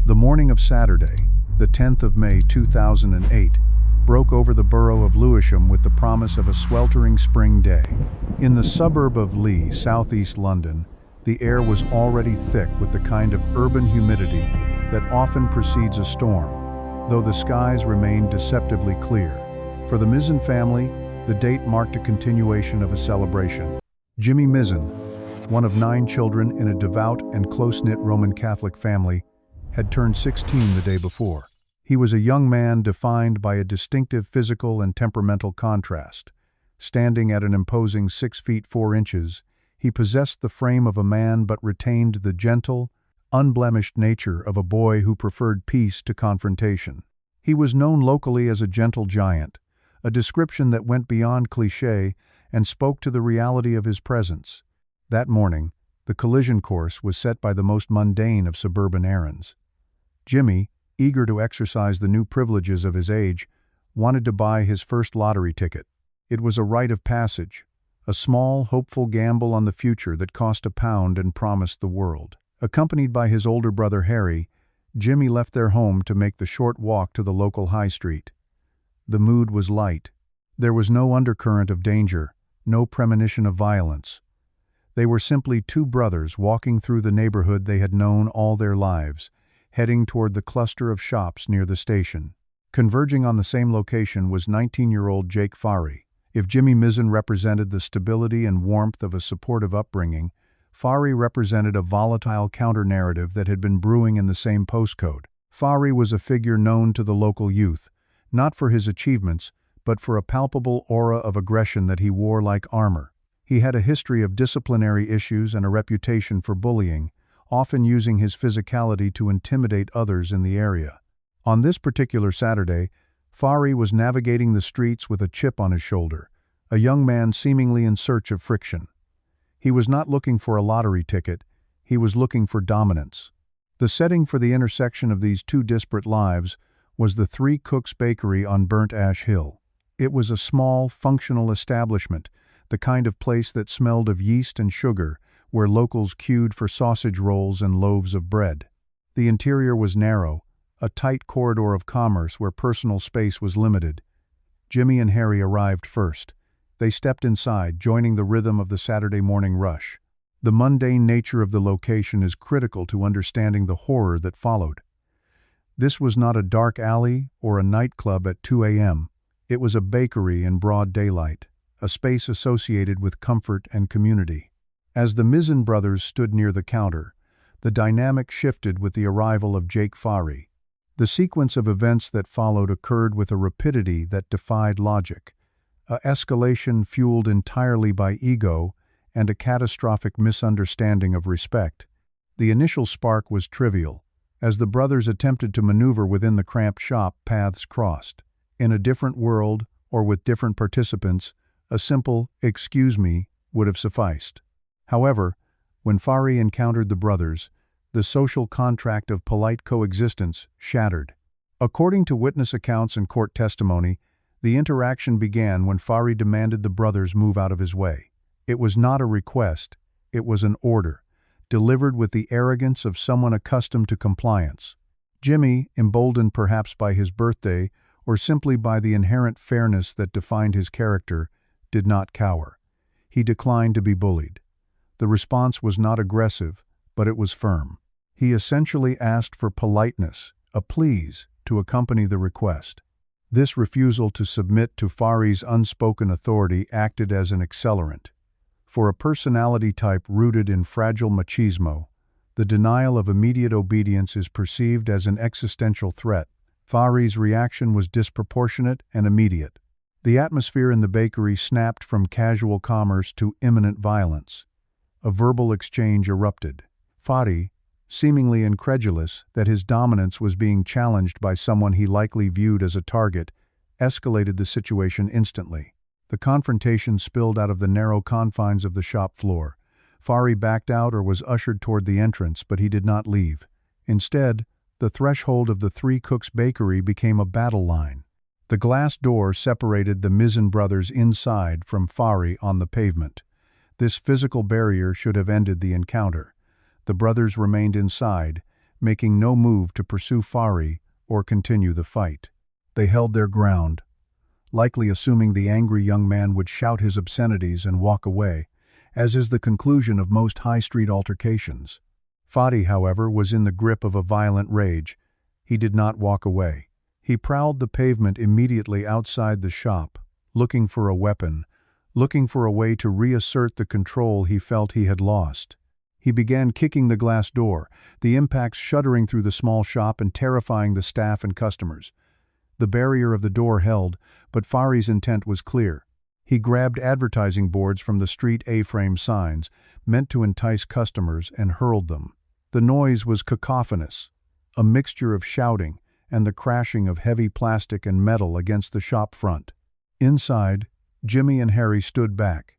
The morning of Saturday, the 10th of May 2008, broke over the borough of Lewisham with the promise of a sweltering spring day. In the suburb of Lee, southeast London, the air was already thick with the kind of urban humidity that often precedes a storm, though the skies remained deceptively clear. For the Mizzen family, the date marked a continuation of a celebration. Jimmy Mizzen, one of 9 children in a devout and close-knit Roman Catholic family, had turned 16 the day before. He was a young man defined by a distinctive physical and temperamental contrast. Standing at an imposing 6 feet 4 inches, he possessed the frame of a man but retained the gentle, unblemished nature of a boy who preferred peace to confrontation. He was known locally as a gentle giant, a description that went beyond cliché and spoke to the reality of his presence. That morning, the collision course was set by the most mundane of suburban errands. Jimmy, eager to exercise the new privileges of his age, wanted to buy his first lottery ticket. It was a rite of passage, a small, hopeful gamble on the future that cost £1 and promised the world. Accompanied by his older brother Harry, Jimmy left their home to make the short walk to the local high street. The mood was light. There was no undercurrent of danger, no premonition of violence. They were simply 2 brothers walking through the neighborhood they had known all their lives, heading toward the cluster of shops near the station. Converging on the same location was 19-year-old Jake Fari. If Jimmy Mizzen represented the stability and warmth of a supportive upbringing, Fari represented a volatile counter-narrative that had been brewing in the same postcode. Fari was a figure known to the local youth, not for his achievements, but for a palpable aura of aggression that he wore like armor. He had a history of disciplinary issues and a reputation for bullying, often using his physicality to intimidate others in the area. On this particular Saturday, Fari was navigating the streets with a chip on his shoulder, a young man seemingly in search of friction. He was not looking for a lottery ticket, he was looking for dominance. The setting for the intersection of these 2 disparate lives was the Three Cooks Bakery on Burnt Ash Hill. It was a small, functional establishment, the kind of place that smelled of yeast and sugar, where locals queued for sausage rolls and loaves of bread. The interior was narrow, a tight corridor of commerce where personal space was limited. Jimmy and Harry arrived first. They stepped inside, joining the rhythm of the Saturday morning rush. The mundane nature of the location is critical to understanding the horror that followed. This was not a dark alley or a nightclub at 2 a.m. It was a bakery in broad daylight, a space associated with comfort and community. As the Mizzen brothers stood near the counter, the dynamic shifted with the arrival of Jake Fari. The sequence of events that followed occurred with a rapidity that defied logic, a escalation fueled entirely by ego and a catastrophic misunderstanding of respect. The initial spark was trivial. As the brothers attempted to maneuver within the cramped shop, paths crossed. In a different world, or with different participants, a simple "excuse me" would have sufficed. However, when Fari encountered the brothers, the social contract of polite coexistence shattered. According to witness accounts and court testimony, the interaction began when Fari demanded the brothers move out of his way. It was not a request, it was an order, delivered with the arrogance of someone accustomed to compliance. Jimmy, emboldened perhaps by his birthday or simply by the inherent fairness that defined his character, did not cower. He declined to be bullied. The response was not aggressive, but it was firm. He essentially asked for politeness, a please, to accompany the request. This refusal to submit to Fari's unspoken authority acted as an accelerant. For a personality type rooted in fragile machismo, the denial of immediate obedience is perceived as an existential threat. Fari's reaction was disproportionate and immediate. The atmosphere in the bakery snapped from casual commerce to imminent violence. A verbal exchange erupted. Fari, seemingly incredulous that his dominance was being challenged by someone he likely viewed as a target, escalated the situation instantly. The confrontation spilled out of the narrow confines of the shop floor. Fari backed out or was ushered toward the entrance, but he did not leave. Instead, the threshold of the Three Cooks Bakery became a battle line. The glass door separated the Mizzen brothers inside from Fari on the pavement. This physical barrier should have ended the encounter. The brothers remained inside, making no move to pursue Fari or continue the fight. They held their ground, likely assuming the angry young man would shout his obscenities and walk away, as is the conclusion of most high-street altercations. Fadi, however, was in the grip of a violent rage. He did not walk away. He prowled the pavement immediately outside the shop, looking for a weapon, looking for a way to reassert the control he felt he had lost. He began kicking the glass door, the impacts shuddering through the small shop and terrifying the staff and customers. The barrier of the door held, but Fari's intent was clear. He grabbed advertising boards from the street A-frame signs, meant to entice customers, and hurled them. The noise was cacophonous, a mixture of shouting and the crashing of heavy plastic and metal against the shop front. Inside, Jimmy and Harry stood back.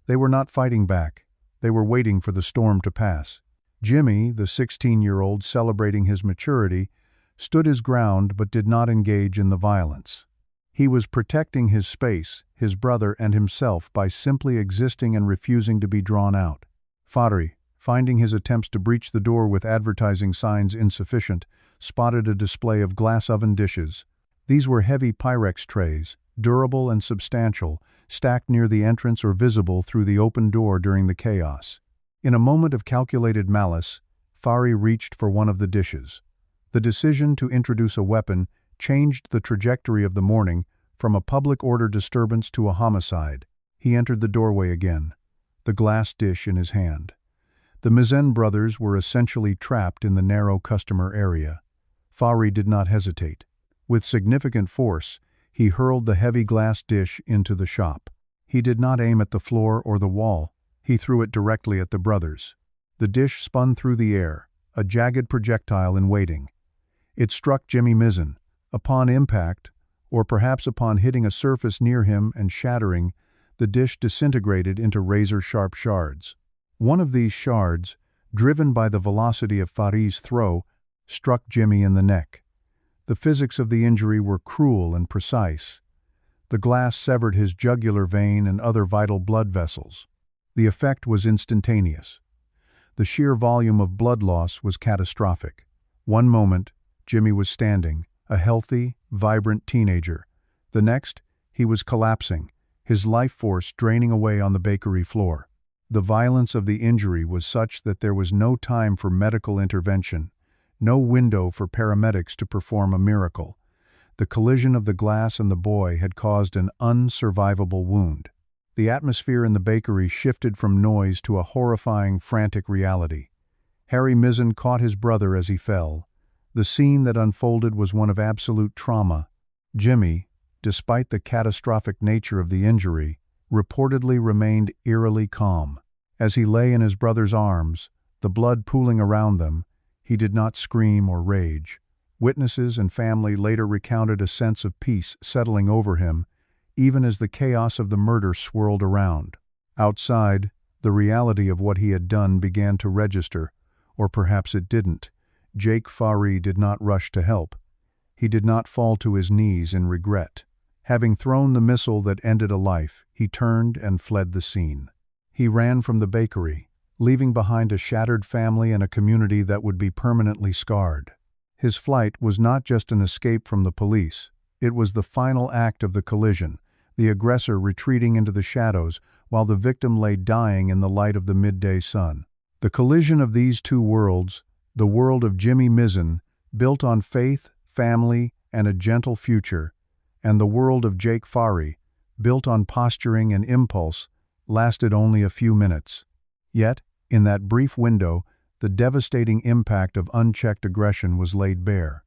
They were not fighting back. They were waiting for the storm to pass. Jimmy, the 16-year-old celebrating his maturity, stood his ground but did not engage in the violence. He was protecting his space, his brother, and himself by simply existing and refusing to be drawn out. Fari, finding his attempts to breach the door with advertising signs insufficient, spotted a display of glass oven dishes. These were heavy Pyrex trays, durable and substantial, stacked near the entrance or visible through the open door during the chaos. In a moment of calculated malice, Fari reached for one of the dishes. The decision to introduce a weapon changed the trajectory of the morning from a public order disturbance to a homicide. He entered the doorway again, the glass dish in his hand. The Mizen brothers were essentially trapped in the narrow customer area. Fari did not hesitate. With significant force, he hurled the heavy glass dish into the shop. He did not aim at the floor or the wall. He threw it directly at the brothers. The dish spun through the air, a jagged projectile in waiting. It struck Jimmy Mizen. Upon impact, or perhaps upon hitting a surface near him and shattering, the dish disintegrated into razor-sharp shards. One of these shards, driven by the velocity of Fari's throw, struck Jimmy in the neck. The physics of the injury were cruel and precise. The glass severed his jugular vein and other vital blood vessels. The effect was instantaneous. The sheer volume of blood loss was catastrophic. One moment, Jimmy was standing, a healthy, vibrant teenager. The next, he was collapsing, his life force draining away on the bakery floor. The violence of the injury was such that there was no time for medical intervention, no window for paramedics to perform a miracle. The collision of the glass and the boy had caused an unsurvivable wound. The atmosphere in the bakery shifted from noise to a horrifying, frantic reality. Harry Mizen caught his brother as he fell. The scene that unfolded was one of absolute trauma. Jimmy, despite the catastrophic nature of the injury, reportedly remained eerily calm. As he lay in his brother's arms, the blood pooling around them, he did not scream or rage. Witnesses and family later recounted a sense of peace settling over him, even as the chaos of the murder swirled around. Outside, the reality of what he had done began to register, or perhaps it didn't. Jake Fari did not rush to help. He did not fall to his knees in regret. Having thrown the missile that ended a life, he turned and fled the scene. He ran from the bakery, leaving behind a shattered family and a community that would be permanently scarred. His flight was not just an escape from the police. It was the final act of the collision, the aggressor retreating into the shadows while the victim lay dying in the light of the midday sun. The collision of these two worlds, the world of Jimmy Mizen, built on faith, family, and a gentle future, and the world of Jake Fari, built on posturing and impulse, lasted only a few minutes. Yet, in that brief window, the devastating impact of unchecked aggression was laid bare.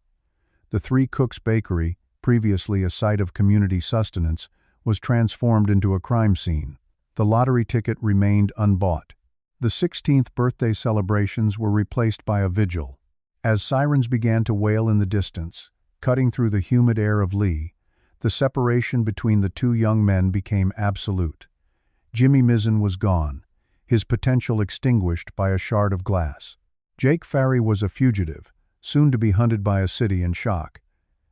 The Three Cooks Bakery, previously a site of community sustenance, was transformed into a crime scene. The lottery ticket remained unbought. The 16th birthday celebrations were replaced by a vigil. As sirens began to wail in the distance, cutting through the humid air of Lee, the separation between the two young men became absolute. Jimmy Mizen was gone, his potential extinguished by a shard of glass. Jake Fari was a fugitive, soon to be hunted by a city in shock.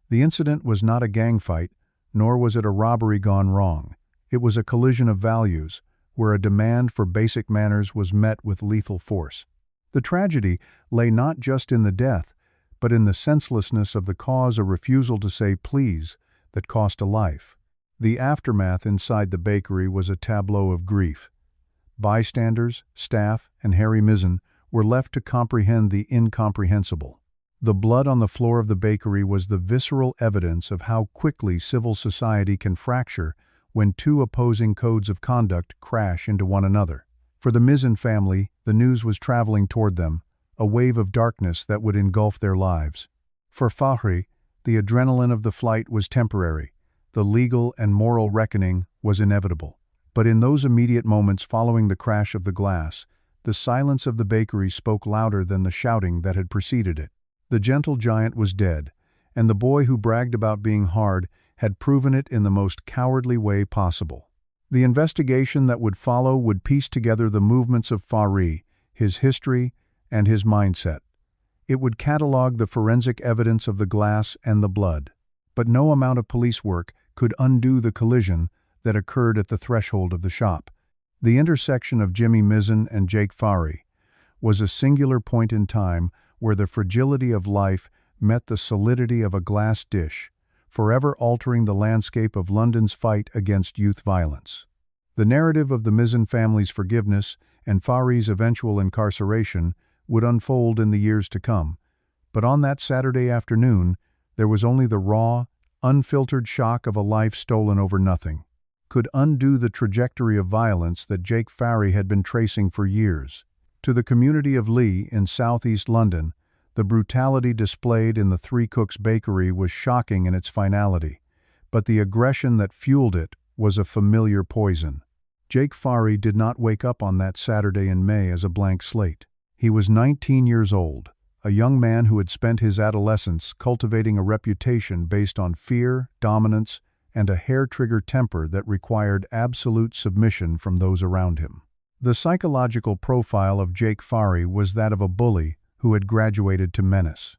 The incident was not a gang fight, nor was it a robbery gone wrong. It was a collision of values, where a demand for basic manners was met with lethal force. The tragedy lay not just in the death, but in the senselessness of the cause, a refusal to say please that cost a life. The aftermath inside the bakery was a tableau of grief. Bystanders, staff, and Harry Mizzen were left to comprehend the incomprehensible. The blood on the floor of the bakery was the visceral evidence of how quickly civil society can fracture when two opposing codes of conduct crash into one another. For the Mizzen family, the news was traveling toward them, a wave of darkness that would engulf their lives. For Fahri, the adrenaline of the flight was temporary. The legal and moral reckoning was inevitable. But in those immediate moments following the crash of the glass, the silence of the bakery spoke louder than the shouting that had preceded it. The gentle giant was dead, and the boy who bragged about being hard had proven it in the most cowardly way possible. The investigation that would follow would piece together the movements of Fahri, his history, and his mindset. It would catalog the forensic evidence of the glass and the blood. But no amount of police work could undo the collision that occurred at the threshold of the shop. The intersection of Jimmy Mizzen and Jake Fahri was a singular point in time where the fragility of life met the solidity of a glass dish, forever altering the landscape of London's fight against youth violence. The narrative of the Mizzen family's forgiveness and Fahri's eventual incarceration would unfold in the years to come, but on that Saturday afternoon, there was only the raw, unfiltered shock of a life stolen over nothing. Could undo the trajectory of violence that Jake Fahri had been tracing for years. To the community of Lee in southeast London, the brutality displayed in the Three Cooks Bakery was shocking in its finality, but the aggression that fueled it was a familiar poison. Jake Fahri did not wake up on that Saturday in May as a blank slate. He was 19 years old, a young man who had spent his adolescence cultivating a reputation based on fear, dominance, and a hair-trigger temper that required absolute submission from those around him. The psychological profile of Jake Fahri was that of a bully who had graduated to menace.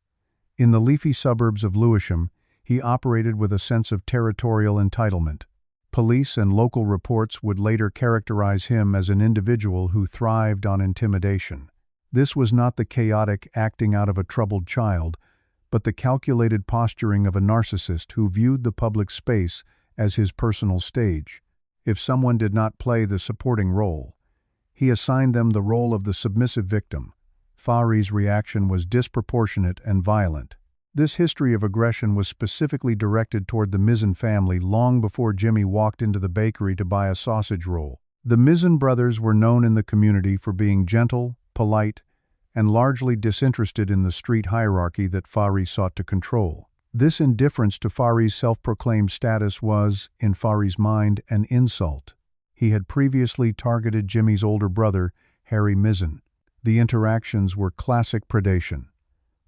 In the leafy suburbs of Lewisham, he operated with a sense of territorial entitlement. Police and local reports would later characterize him as an individual who thrived on intimidation. This was not the chaotic acting out of a troubled child, but the calculated posturing of a narcissist who viewed the public space as his personal stage. If someone did not play the supporting role, he assigned them the role of the submissive victim. Fahri's reaction was disproportionate and violent. This history of aggression was specifically directed toward the Mizzen family long before Jimmy walked into the bakery to buy a sausage roll. The Mizzen brothers were known in the community for being gentle, polite, and largely disinterested in the street hierarchy that Fahri sought to control. This indifference to Fahri's self-proclaimed status was, in Fahri's mind, an insult. He had previously targeted Jimmy's older brother, Harry Mizzen. The interactions were classic predation.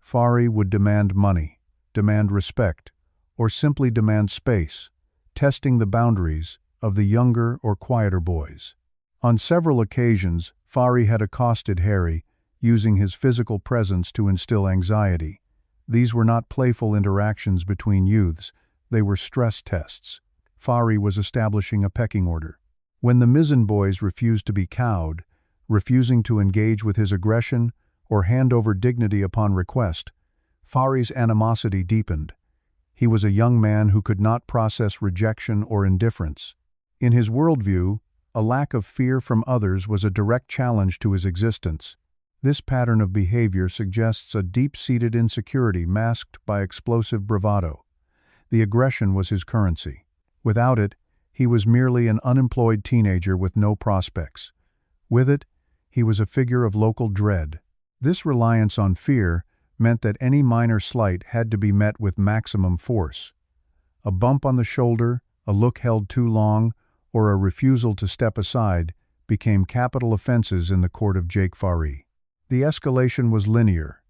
Fahri would demand money, demand respect, or simply demand space, testing the boundaries of the younger or quieter boys. On several occasions, Fahri had accosted Harry, using his physical presence to instill anxiety. These were not playful interactions between youths, they were stress tests. Fahri was establishing a pecking order. When the Mizzen boys refused to be cowed, refusing to engage with his aggression or hand over dignity upon request, Fahri's animosity deepened. He was a young man who could not process rejection or indifference. In his worldview, a lack of fear from others was a direct challenge to his existence. This pattern of behavior suggests a deep-seated insecurity masked by explosive bravado. The aggression was his currency. Without it, he was merely an unemployed teenager with no prospects. With it, he was a figure of local dread. This reliance on fear meant that any minor slight had to be met with maximum force. A bump on the shoulder, a look held too long, or a refusal to step aside became capital offenses in the court of Jake Fahri. The escalation was linear.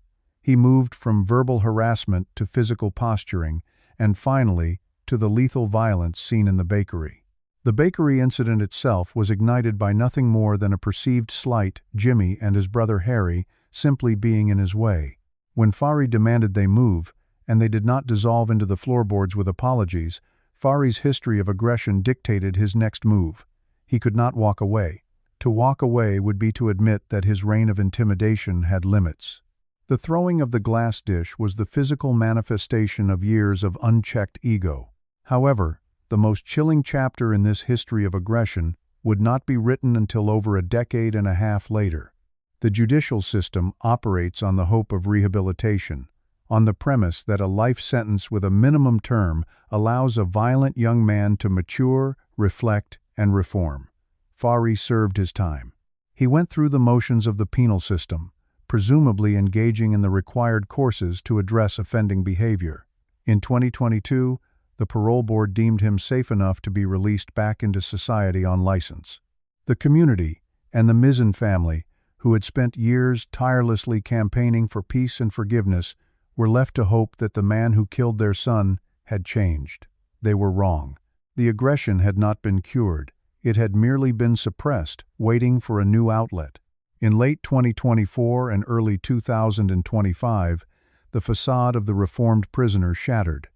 He moved from verbal harassment to physical posturing, and finally, to the lethal violence seen in the bakery. The bakery incident itself was ignited by nothing more than a perceived slight, Jimmy and his brother Harry simply being in his way. When Fahri demanded they move, and they did not dissolve into the floorboards with apologies, Fahri's history of aggression dictated his next move. He could not walk away. To walk away would be to admit that his reign of intimidation had limits. The throwing of the glass dish was the physical manifestation of years of unchecked ego. However, the most chilling chapter in this history of aggression would not be written until over a decade and a half later. The judicial system operates on the hope of rehabilitation, on the premise that a life sentence with a minimum term allows a violent young man to mature, reflect, and reform. Fari served his time. He went through the motions of the penal system, presumably engaging in the required courses to address offending behavior. In 2022, the parole board deemed him safe enough to be released back into society on license. The community and the Mizzen family, who had spent years tirelessly campaigning for peace and forgiveness, were left to hope that the man who killed their son had changed. They were wrong. The aggression had not been cured. It had merely been suppressed, waiting for a new outlet. In late 2024 and early 2025, the facade of the reformed prisoner shattered.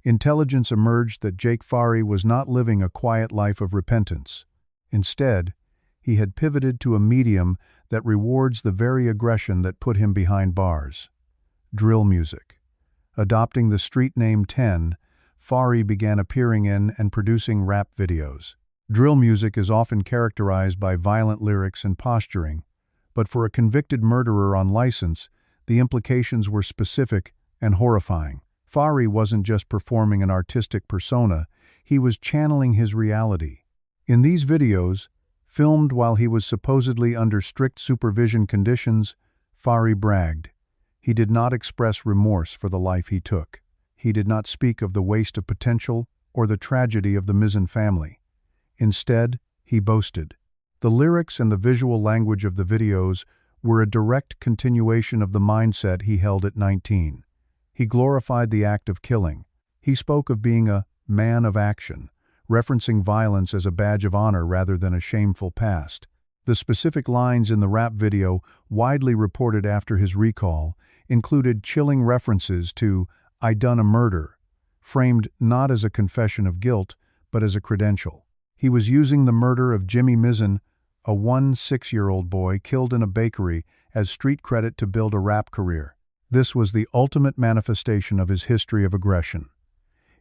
Intelligence emerged that Jake Fari was not living a quiet life of repentance. Instead, he had pivoted to a medium that rewards the very aggression that put him behind bars. Drill music. Adopting the street name 10, Fari began appearing in and producing rap videos. Drill music is often characterized by violent lyrics and posturing, but for a convicted murderer on license, the implications were specific and horrifying. Fari wasn't just performing an artistic persona, he was channeling his reality. In these videos, filmed while he was supposedly under strict supervision conditions, Fari bragged. He did not express remorse for the life he took. He did not speak of the waste of potential or the tragedy of the Mizzen family. Instead, he boasted. The lyrics and the visual language of the videos were a direct continuation of the mindset he held at 19. He glorified the act of killing. He spoke of being a man of action, referencing violence as a badge of honor rather than a shameful past. The specific lines in the rap video, widely reported after his recall, included chilling references to "I done a murder," framed not as a confession of guilt, but as a credential. He was using the murder of Jimmy Mizzen, a 6-year-old boy killed in a bakery, as street credit to build a rap career. This was the ultimate manifestation of his history of aggression.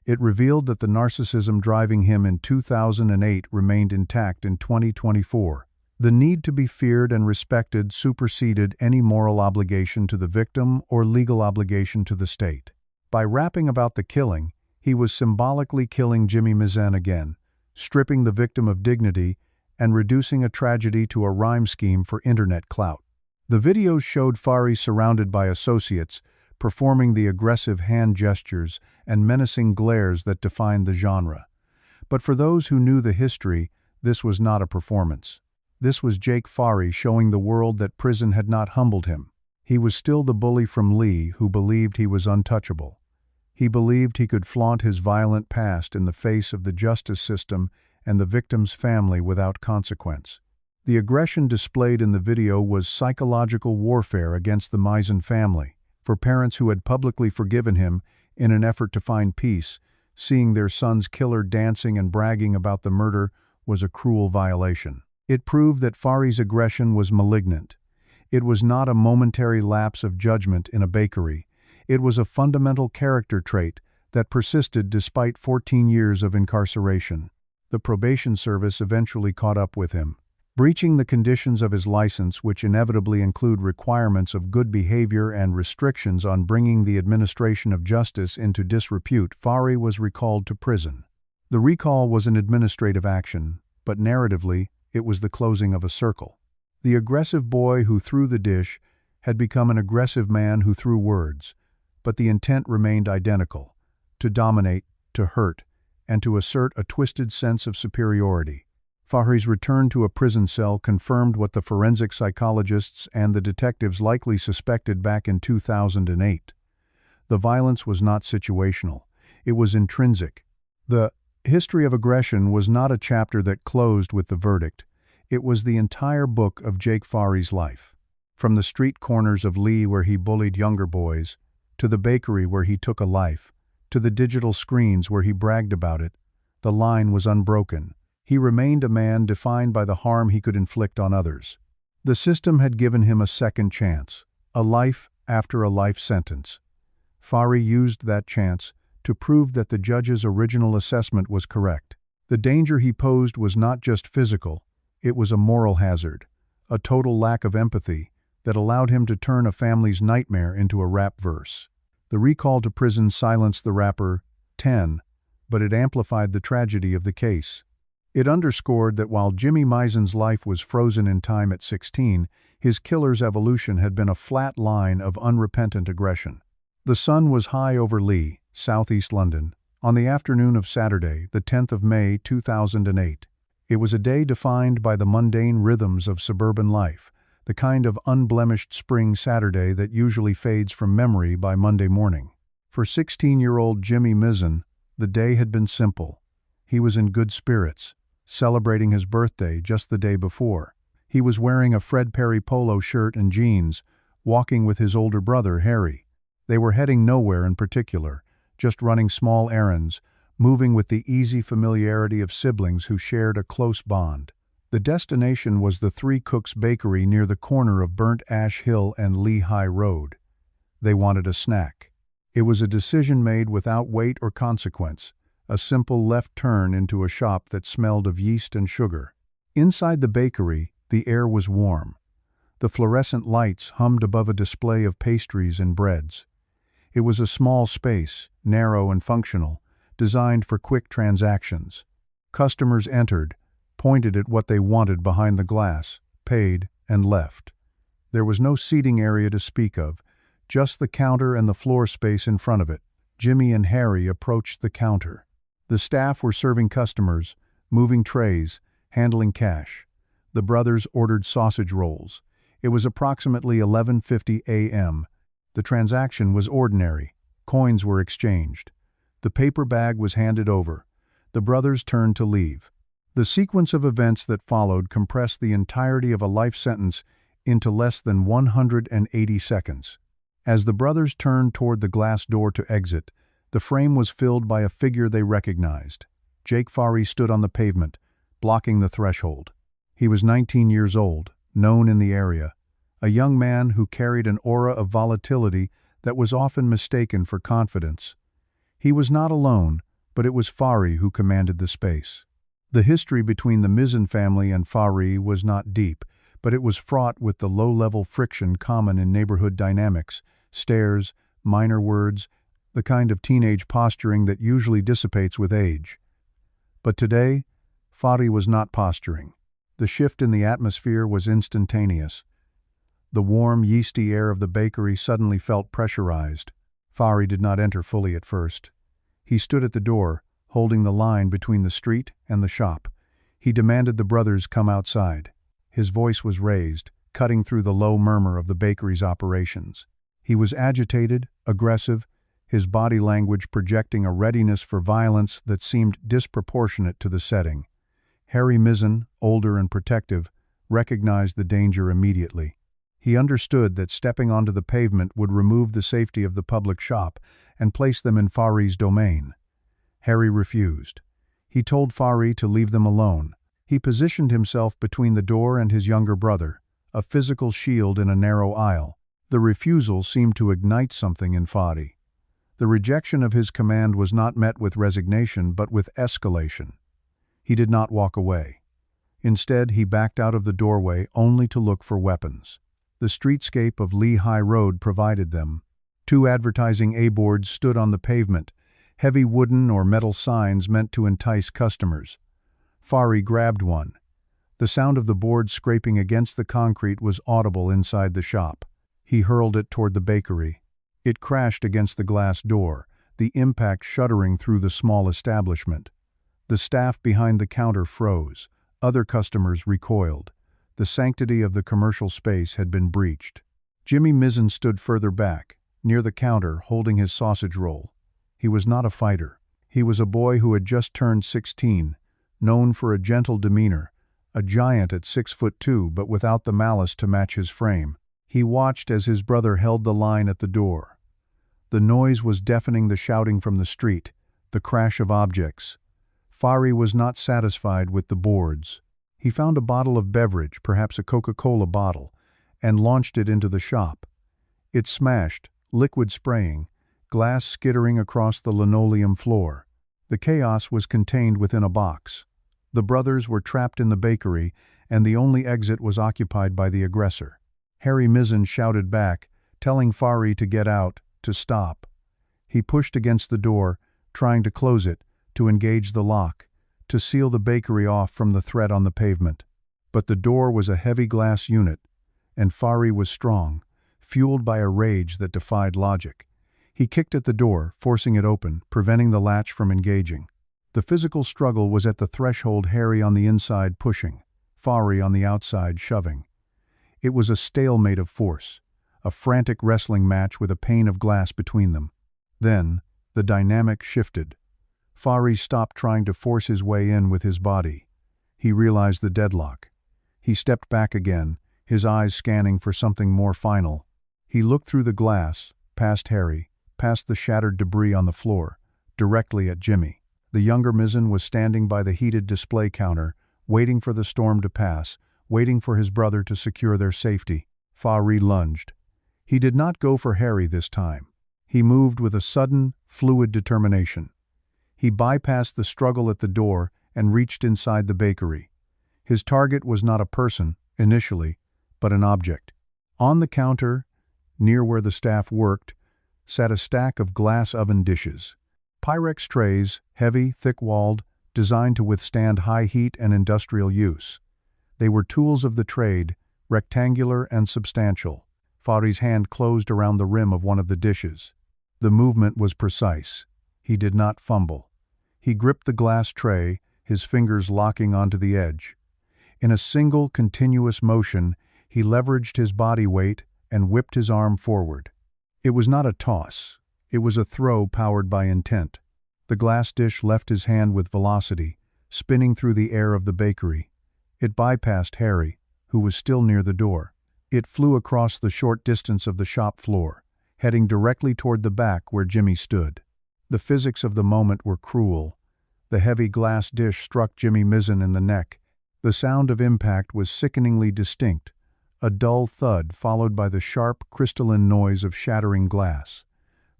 It revealed that the narcissism driving him in 2008 remained intact in 2024. The need to be feared and respected superseded any moral obligation to the victim or legal obligation to the state. By rapping about the killing, he was symbolically killing Jimmy Mizzen again, stripping the victim of dignity and reducing a tragedy to a rhyme scheme for internet clout. The videos showed Fari surrounded by associates, performing the aggressive hand gestures and menacing glares that defined the genre. But for those who knew the history, this was not a performance. This was Jake Fari showing the world that prison had not humbled him. He was still the bully from Lee who believed he was untouchable. He believed he could flaunt his violent past in the face of the justice system and the victim's family without consequence. The aggression displayed in the video was psychological warfare against the Mizzen family. For parents who had publicly forgiven him in an effort to find peace, seeing their son's killer dancing and bragging about the murder was a cruel violation. It proved that Fari's aggression was malignant. It was not a momentary lapse of judgment in a bakery. It was a fundamental character trait that persisted despite 14 years of incarceration. The probation service eventually caught up with him. Breaching the conditions of his license, which inevitably include requirements of good behavior and restrictions on bringing the administration of justice into disrepute, Fari was recalled to prison. The recall was an administrative action, but narratively, it was the closing of a circle. The aggressive boy who threw the dish had become an aggressive man who threw words, but the intent remained identical: to dominate, to hurt, and to assert a twisted sense of superiority. Fari's return to a prison cell confirmed what the forensic psychologists and the detectives likely suspected back in 2008. The violence was not situational. It was intrinsic. The history of aggression was not a chapter that closed with the verdict. It was the entire book of Jake Fari's life. From the street corners of Lee where he bullied younger boys, to the bakery where he took a life, to the digital screens where he bragged about it, the line was unbroken. He remained a man defined by the harm he could inflict on others. The system had given him a second chance, a life after a life sentence. Fari used that chance to prove that the judge's original assessment was correct. The danger he posed was not just physical, it was a moral hazard, a total lack of empathy that allowed him to turn a family's nightmare into a rap verse. The recall to prison silenced the rapper 10, but it amplified the tragedy of the case. It underscored that while Jimmy Misen's life was frozen in time at 16, his killer's evolution had been a flat line of unrepentant aggression. The sun was high over Lee, southeast London, on the afternoon of Saturday, the 10th of May, 2008. It was a day defined by the mundane rhythms of suburban life, the kind of unblemished spring Saturday that usually fades from memory by Monday morning. For 16-year-old Jimmy Misen, the day had been simple. He was in good spirits, celebrating his birthday just the day before. He was wearing a Fred Perry polo shirt and jeans, walking with his older brother, Harry. They were heading nowhere in particular, just running small errands, moving with the easy familiarity of siblings who shared a close bond. The destination was the Three Cooks Bakery near the corner of Burnt Ash Hill and Lee High Road. They wanted a snack. It was a decision made without weight or consequence, a simple left turn into a shop that smelled of yeast and sugar. Inside the bakery, the air was warm. The fluorescent lights hummed above a display of pastries and breads. It was a small space, narrow and functional, designed for quick transactions. Customers entered, pointed at what they wanted behind the glass, paid, and left. There was no seating area to speak of, just the counter and the floor space in front of it. Jimmy and Harry approached the counter. The staff were serving customers, moving trays, handling cash. The brothers ordered sausage rolls. It was approximately 11:50 a.m. The transaction was ordinary. Coins were exchanged. The paper bag was handed over. The brothers turned to leave. The sequence of events that followed compressed the entirety of a life sentence into less than 180 seconds. As the brothers turned toward the glass door to exit, the frame was filled by a figure they recognized. Jake Fari stood on the pavement, blocking the threshold. He was 19 years old, known in the area, a young man who carried an aura of volatility that was often mistaken for confidence. He was not alone, but it was Fari who commanded the space. The history between the Misen family and Fari was not deep, but it was fraught with the low-level friction common in neighborhood dynamics, stares, minor words, the kind of teenage posturing that usually dissipates with age. But today, Fari was not posturing. The shift in the atmosphere was instantaneous. The warm, yeasty air of the bakery suddenly felt pressurized. Fari did not enter fully at first. He stood at the door, holding the line between the street and the shop. He demanded the brothers come outside. His voice was raised, cutting through the low murmur of the bakery's operations. He was agitated, aggressive, his body language projecting a readiness for violence that seemed disproportionate to the setting. Harry Misen, older and protective, recognized the danger immediately. He understood that stepping onto the pavement would remove the safety of the public shop and place them in Fari's domain. Harry refused. He told Fari to leave them alone. He positioned himself between the door and his younger brother, a physical shield in a narrow aisle. The refusal seemed to ignite something in Fari. The rejection of his command was not met with resignation but with escalation. He did not walk away. Instead, he backed out of the doorway only to look for weapons. The streetscape of Lee High Road provided them. 2 advertising A-boards stood on the pavement, heavy wooden or metal signs meant to entice customers. Fari grabbed one. The sound of the board scraping against the concrete was audible inside the shop. He hurled it toward the bakery. It crashed against the glass door, the impact shuddering through the small establishment. The staff behind the counter froze. Other customers recoiled. The sanctity of the commercial space had been breached. Jimmy Misen stood further back, near the counter, holding his sausage roll. He was not a fighter. He was a boy who had just turned 16, known for a gentle demeanor, a giant at 6'2", but without the malice to match his frame. He watched as his brother held the line at the door. The noise was deafening, the shouting from the street, the crash of objects. Fari was not satisfied with the boards. He found a bottle of beverage, perhaps a Coca-Cola bottle, and launched it into the shop. It smashed, liquid spraying, glass skittering across the linoleum floor. The chaos was contained within a box. The brothers were trapped in the bakery, and the only exit was occupied by the aggressor. Harry Mizzen shouted back, telling Fari to get out, to stop. He pushed against the door, trying to close it, to engage the lock, to seal the bakery off from the threat on the pavement. But the door was a heavy glass unit, and Fari was strong, fueled by a rage that defied logic. He kicked at the door, forcing it open, preventing the latch from engaging. The physical struggle was at the threshold, Harry on the inside pushing, Fari on the outside shoving. It was a stalemate of force, a frantic wrestling match with a pane of glass between them. Then, the dynamic shifted. Fari stopped trying to force his way in with his body. He realized the deadlock. He stepped back again, his eyes scanning for something more final. He looked through the glass, past Harry, past the shattered debris on the floor, directly at Jimmy. The younger Mizzen was standing by the heated display counter, waiting for the storm to pass, waiting for his brother to secure their safety. Fari lunged. He did not go for Harry this time. He moved with a sudden, fluid determination. He bypassed the struggle at the door and reached inside the bakery. His target was not a person, initially, but an object. On the counter, near where the staff worked, sat a stack of glass oven dishes. Pyrex trays, heavy, thick-walled, designed to withstand high heat and industrial use. They were tools of the trade, rectangular and substantial. Fari's hand closed around the rim of one of the dishes. The movement was precise. He did not fumble. He gripped the glass tray, his fingers locking onto the edge. In a single, continuous motion, he leveraged his body weight and whipped his arm forward. It was not a toss. It was a throw powered by intent. The glass dish left his hand with velocity, spinning through the air of the bakery. It bypassed Harry, who was still near the door. It flew across the short distance of the shop floor, heading directly toward the back where Jimmy stood. The physics of the moment were cruel. The heavy glass dish struck Jimmy Mizzen in the neck. The sound of impact was sickeningly distinct, a dull thud followed by the sharp, crystalline noise of shattering glass.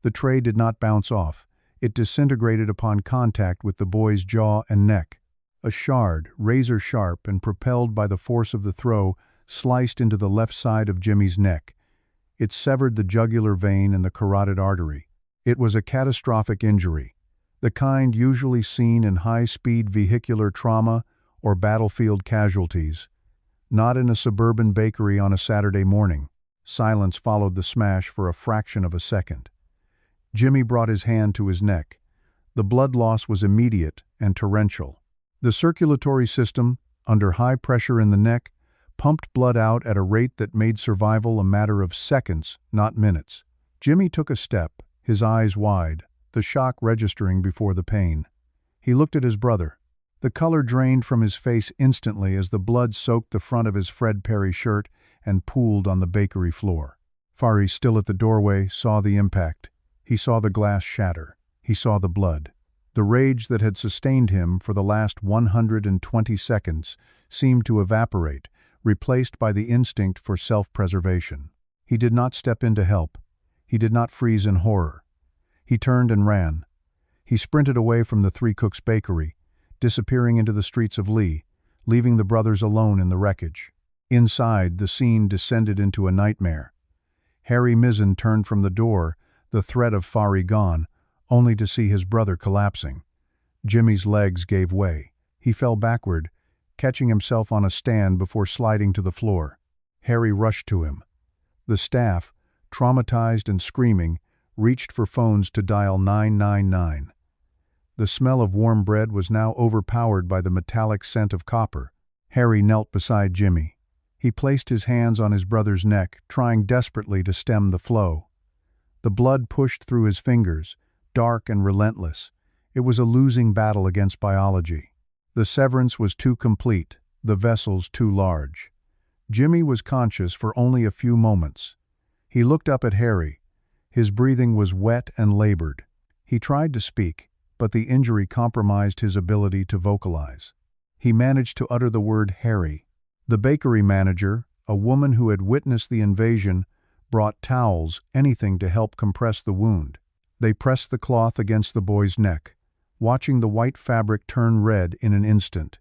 The tray did not bounce off. It disintegrated upon contact with the boy's jaw and neck. A shard, razor-sharp and propelled by the force of the throw, sliced into the left side of Jimmy's neck. It severed the jugular vein and the carotid artery. It was a catastrophic injury, the kind usually seen in high-speed vehicular trauma or battlefield casualties. Not in a suburban bakery on a Saturday morning. Silence followed the smash for a fraction of a second. Jimmy brought his hand to his neck. The blood loss was immediate and torrential. The circulatory system, under high pressure in the neck, pumped blood out at a rate that made survival a matter of seconds, not minutes. Jimmy took a step, his eyes wide, the shock registering before the pain. He looked at his brother. The color drained from his face instantly as the blood soaked the front of his Fred Perry shirt and pooled on the bakery floor. Fari, still at the doorway, saw the impact. He saw the glass shatter. He saw the blood. The rage that had sustained him for the last 120 seconds seemed to evaporate, replaced by the instinct for self-preservation. He did not step in to help. He did not freeze in horror. He turned and ran. He sprinted away from the Three Cooks Bakery, disappearing into the streets of Lee, leaving the brothers alone in the wreckage. Inside, the scene descended into a nightmare. Harry Mizzen turned from the door, the threat of Fari gone, only to see his brother collapsing. Jimmy's legs gave way. He fell backward, catching himself on a stand before sliding to the floor. Harry rushed to him. The staff, traumatized and screaming, reached for phones to dial 999. The smell of warm bread was now overpowered by the metallic scent of copper. Harry knelt beside Jimmy. He placed his hands on his brother's neck, trying desperately to stem the flow. The blood pushed through his fingers, dark and relentless. It was a losing battle against biology. The severance was too complete, the vessels too large. Jimmy was conscious for only a few moments. He looked up at Harry. His breathing was wet and labored. He tried to speak. but the injury compromised his ability to vocalize. He managed to utter the word Harry. The bakery manager, a woman who had witnessed the invasion, brought towels, anything to help compress the wound. They pressed the cloth against the boy's neck, watching the white fabric turn red in an instant.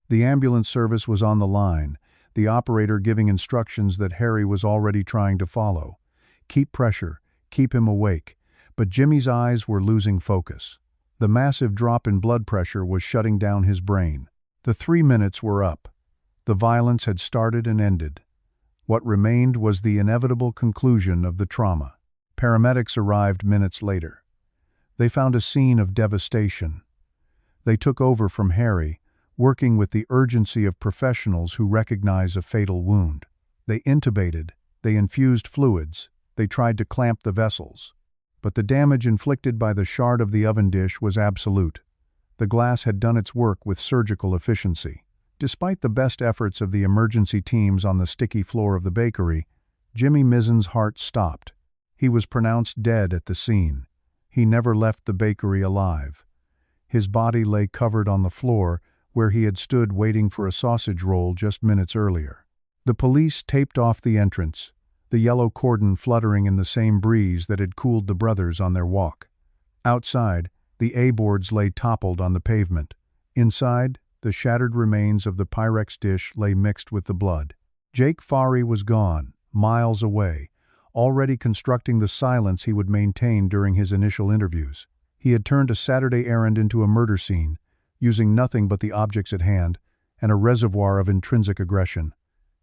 The ambulance service was on the line, the operator giving instructions that Harry was already trying to follow. Keep pressure, keep him awake. But Jimmy's eyes were losing focus. The massive drop in blood pressure was shutting down his brain. The 3 minutes were up. The violence had started and ended. What remained was the inevitable conclusion of the trauma. Paramedics arrived minutes later. They found a scene of devastation. They took over from Harry, working with the urgency of professionals who recognize a fatal wound. They intubated, they infused fluids, they tried to clamp the vessels. But the damage inflicted by the shard of the oven dish was absolute. The glass had done its work with surgical efficiency. Despite the best efforts of the emergency teams on the sticky floor of the bakery, Jimmy Mizen's heart stopped. He was pronounced dead at the scene. He never left the bakery alive. His body lay covered on the floor where he had stood waiting for a sausage roll just minutes earlier. The police taped off the entrance, the yellow cordon fluttering in the same breeze that had cooled the brothers on their walk. Outside, the A-boards lay toppled on the pavement. Inside, the shattered remains of the Pyrex dish lay mixed with the blood. Jake Fari was gone, miles away, already constructing the silence he would maintain during his initial interviews. He had turned a Saturday errand into a murder scene, using nothing but the objects at hand and a reservoir of intrinsic aggression.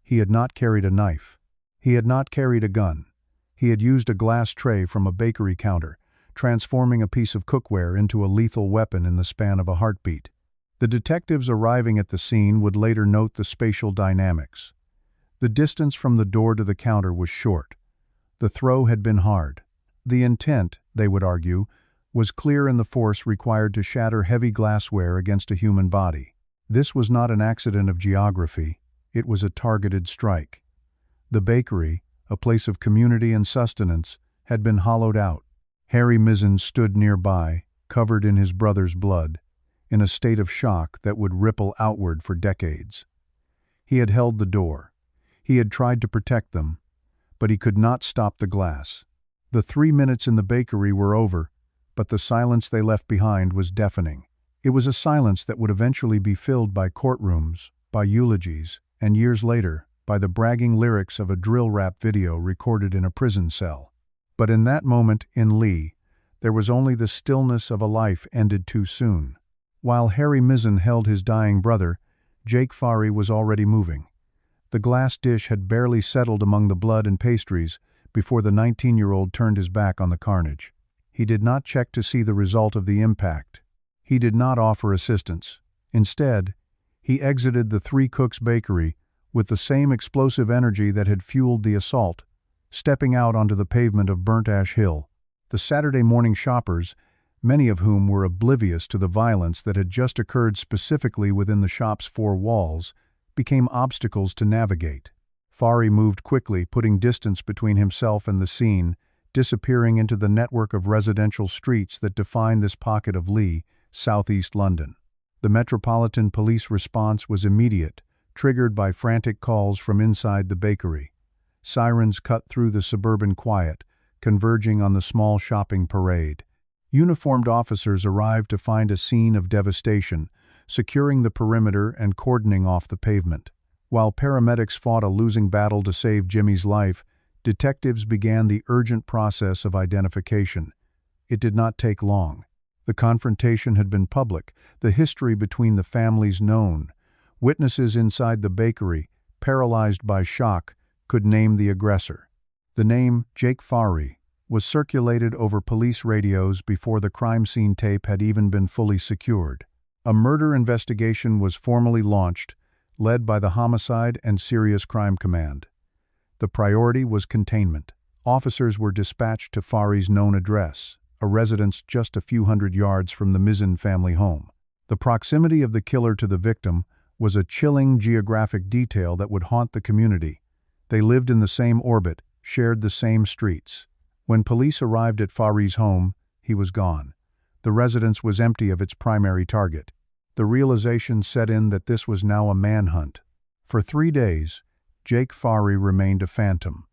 He had not carried a knife. He had not carried a gun. He had used a glass tray from a bakery counter, transforming a piece of cookware into a lethal weapon in the span of a heartbeat. The detectives arriving at the scene would later note the spatial dynamics. The distance from the door to the counter was short. The throw had been hard. The intent, they would argue, was clear in the force required to shatter heavy glassware against a human body. This was not an accident of geography. It was a targeted strike. The bakery, a place of community and sustenance, had been hollowed out. Harry Mizen stood nearby, covered in his brother's blood, in a state of shock that would ripple outward for decades. He had held the door. He had tried to protect them, but he could not stop the glass. The 3 minutes in the bakery were over, but the silence they left behind was deafening. It was a silence that would eventually be filled by courtrooms, by eulogies, and years later, by the bragging lyrics of a drill rap video recorded in a prison cell. But in that moment, in Lee, there was only the stillness of a life ended too soon. While Harry Mizen held his dying brother, Jake Fari was already moving. The glass dish had barely settled among the blood and pastries before the 19-year-old turned his back on the carnage. He did not check to see the result of the impact. He did not offer assistance. Instead, he exited the Three Cooks Bakery with the same explosive energy that had fueled the assault, stepping out onto the pavement of Burnt Ash Hill. The Saturday morning shoppers, many of whom were oblivious to the violence that had just occurred specifically within the shop's four walls, became obstacles to navigate. Fari moved quickly, putting distance between himself and the scene, disappearing into the network of residential streets that define this pocket of Lee, southeast London. The Metropolitan Police response was immediate, triggered by frantic calls from inside the bakery. Sirens cut through the suburban quiet, converging on the small shopping parade. Uniformed officers arrived to find a scene of devastation, securing the perimeter and cordoning off the pavement. While paramedics fought a losing battle to save Jimmy's life, detectives began the urgent process of identification. It did not take long. The confrontation had been public, the history between the families known. Witnesses inside the bakery, paralyzed by shock, could name the aggressor. The name, Jake Fari, was circulated over police radios before the crime scene tape had even been fully secured. A murder investigation was formally launched, led by the Homicide and Serious Crime Command. The priority was containment. Officers were dispatched to Fari's known address, a residence just a few hundred yards from the Mizen family home. The proximity of the killer to the victim was a chilling geographic detail that would haunt the community. They lived in the same orbit, shared the same streets. When police arrived at Fari's home, he was gone. The residence was empty of its primary target. The realization set in that this was now a manhunt. For 3 days, Jake Fahry remained a phantom.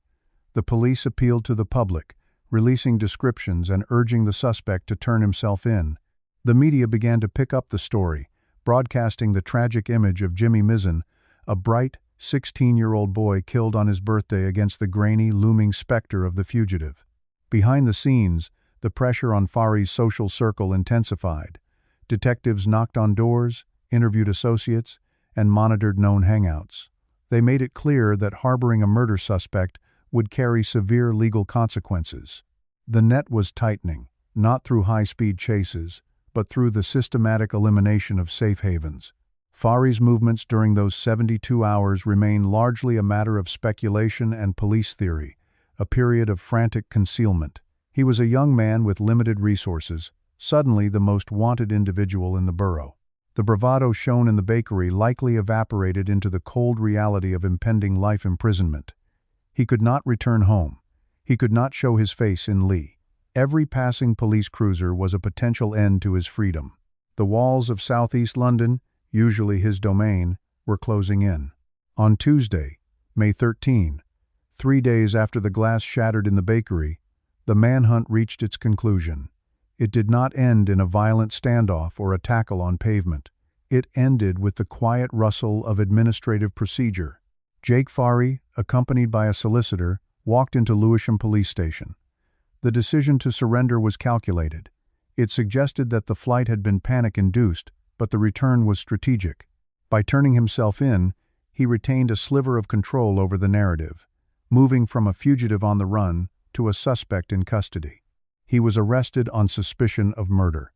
The police appealed to the public, releasing descriptions and urging the suspect to turn himself in. The media began to pick up the story, broadcasting the tragic image of Jimmy Mizzen, a bright, 16-year-old boy killed on his birthday against the grainy, looming specter of the fugitive. Behind the scenes, the pressure on Fahry's social circle intensified. Detectives knocked on doors, interviewed associates, and monitored known hangouts. They made it clear that harboring a murder suspect would carry severe legal consequences. The net was tightening, not through high-speed chases, but through the systematic elimination of safe havens. Fahry's movements during those 72 hours remain largely a matter of speculation and police theory, a period of frantic concealment. He was a young man with limited resources, suddenly the most wanted individual in the borough. The bravado shown in the bakery likely evaporated into the cold reality of impending life imprisonment. He could not return home. He could not show his face in Lee. Every passing police cruiser was a potential end to his freedom. The walls of southeast London, usually his domain, were closing in. On Tuesday, May 13, 3 days after the glass shattered in the bakery, the manhunt reached its conclusion. It did not end in a violent standoff or a tackle on pavement. It ended with the quiet rustle of administrative procedure. Jake Fahry, accompanied by a solicitor, walked into Lewisham Police Station. The decision to surrender was calculated. It suggested that the flight had been panic-induced, but the return was strategic. By turning himself in, he retained a sliver of control over the narrative, moving from a fugitive on the run to a suspect in custody. He was arrested on suspicion of murder.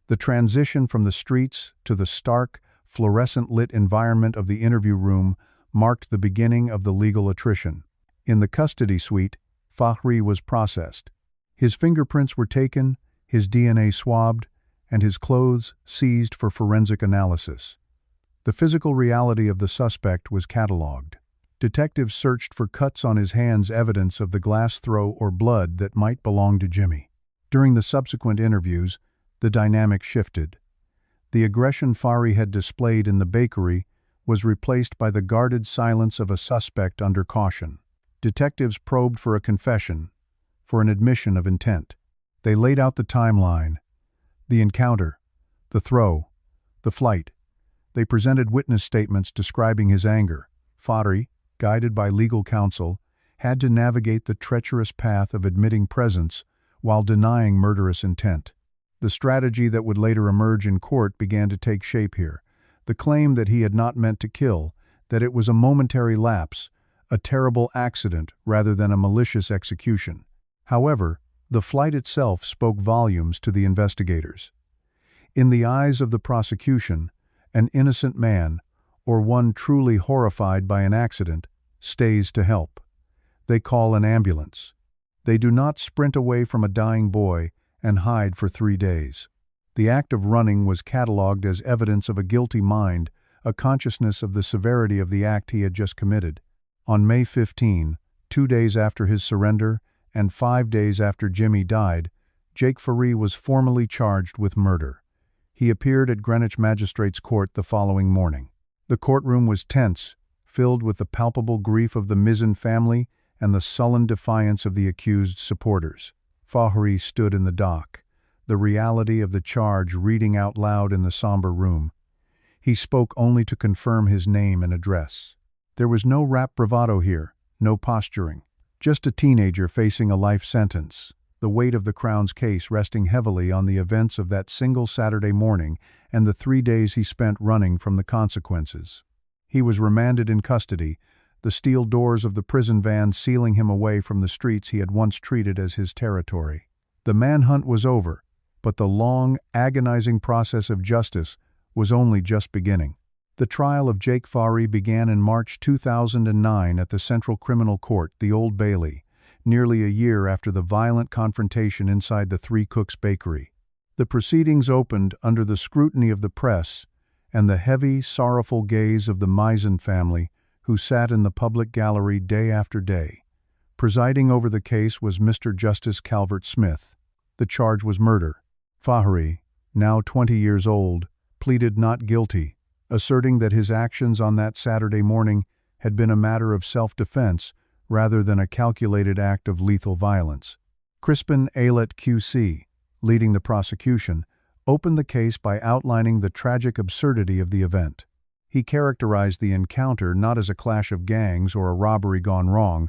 The transition from the streets to the stark, fluorescent-lit environment of the interview room marked the beginning of the legal attrition. In the custody suite, Fahry was processed. His fingerprints were taken, his DNA swabbed, and his clothes seized for forensic analysis. The physical reality of the suspect was catalogued. Detectives searched for cuts on his hands, evidence of the glass throw or blood that might belong to Jimmy. During the subsequent interviews, the dynamic shifted. The aggression Fahry had displayed in the bakery was replaced by the guarded silence of a suspect under caution. Detectives probed for a confession, for an admission of intent. They laid out the timeline, the encounter, the throw, the flight. They presented witness statements describing his anger. Fahry, guided by legal counsel, had to navigate the treacherous path of admitting presence while denying murderous intent. The strategy that would later emerge in court began to take shape here. The claim that he had not meant to kill, that it was a momentary lapse, a terrible accident rather than a malicious execution. However, the flight itself spoke volumes to the investigators. In the eyes of the prosecution, an innocent man, or one truly horrified by an accident, stays to help. They call an ambulance. They do not sprint away from a dying boy and hide for 3 days. The act of running was catalogued as evidence of a guilty mind, a consciousness of the severity of the act he had just committed. On May 15, 2 days after his surrender and 5 days after Jimmy died, Jake Fahry was formally charged with murder. He appeared at Greenwich Magistrates' Court the following morning. The courtroom was tense, filled with the palpable grief of the Mizzen family and the sullen defiance of the accused's supporters. Fahry stood in the dock, the reality of the charge reading out loud in the somber room. He spoke only to confirm his name and address. There was no rap bravado here, no posturing. Just a teenager facing a life sentence, the weight of the Crown's case resting heavily on the events of that single Saturday morning and the 3 days he spent running from the consequences. He was remanded in custody, the steel doors of the prison van sealing him away from the streets he had once treated as his territory. The manhunt was over, but the long, agonizing process of justice was only just beginning. The trial of Jake Fahry began in March 2009 at the Central Criminal Court, the Old Bailey, nearly a year after the violent confrontation inside the Three Cooks Bakery. The proceedings opened under the scrutiny of the press and the heavy, sorrowful gaze of the Mizzen family, who sat in the public gallery day after day. Presiding over the case was Mr. Justice Calvert Smith. The charge was murder. Fahri, now 20 years old, pleaded not guilty, asserting that his actions on that Saturday morning had been a matter of self-defense rather than a calculated act of lethal violence. Crispin Aylett QC, leading the prosecution, opened the case by outlining the tragic absurdity of the event. He characterized the encounter not as a clash of gangs or a robbery gone wrong,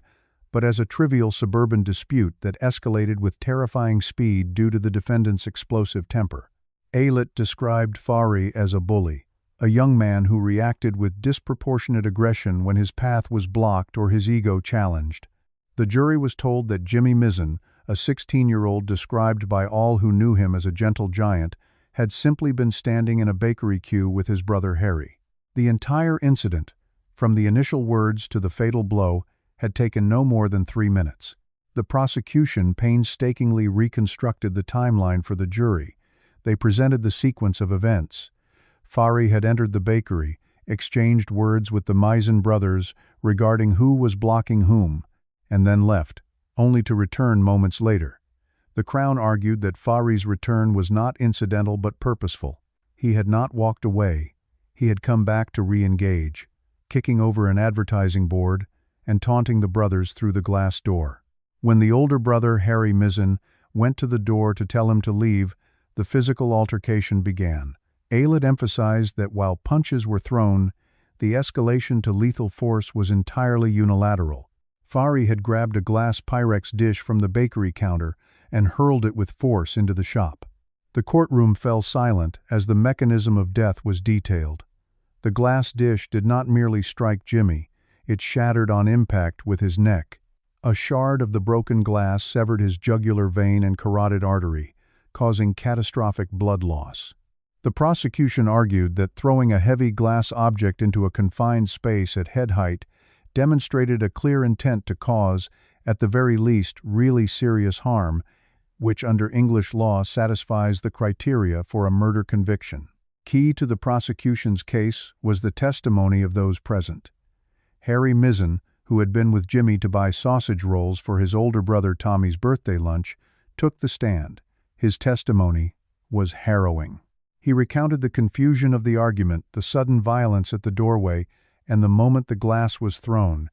but as a trivial suburban dispute that escalated with terrifying speed due to the defendant's explosive temper. Aylett described Fahri as a bully, a young man who reacted with disproportionate aggression when his path was blocked or his ego challenged. The jury was told that Jimmy Mizzen, a 16-year-old described by all who knew him as a gentle giant, had simply been standing in a bakery queue with his brother Harry. The entire incident, from the initial words to the fatal blow, had taken no more than 3 minutes. The prosecution painstakingly reconstructed the timeline for the jury. They presented the sequence of events. Fahri had entered the bakery, exchanged words with the Mizzen brothers regarding who was blocking whom, and then left, only to return moments later. The Crown argued that Fahri's return was not incidental but purposeful. He had not walked away. He had come back to re-engage, kicking over an advertising board and taunting the brothers through the glass door. When the older brother, Harry Mizzen, went to the door to tell him to leave, the physical altercation began. Aylett emphasized that while punches were thrown, the escalation to lethal force was entirely unilateral. Fahri had grabbed a glass Pyrex dish from the bakery counter and hurled it with force into the shop. The courtroom fell silent as the mechanism of death was detailed. The glass dish did not merely strike Jimmy, it shattered on impact with his neck. A shard of the broken glass severed his jugular vein and carotid artery, causing catastrophic blood loss. The prosecution argued that throwing a heavy glass object into a confined space at head height demonstrated a clear intent to cause, at the very least, really serious harm, which under English law satisfies the criteria for a murder conviction. Key to the prosecution's case was the testimony of those present. Harry Mizzen, who had been with Jimmy to buy sausage rolls for his older brother Tommy's birthday lunch, took the stand. His testimony was harrowing. He recounted the confusion of the argument, the sudden violence at the doorway, and the moment the glass was thrown.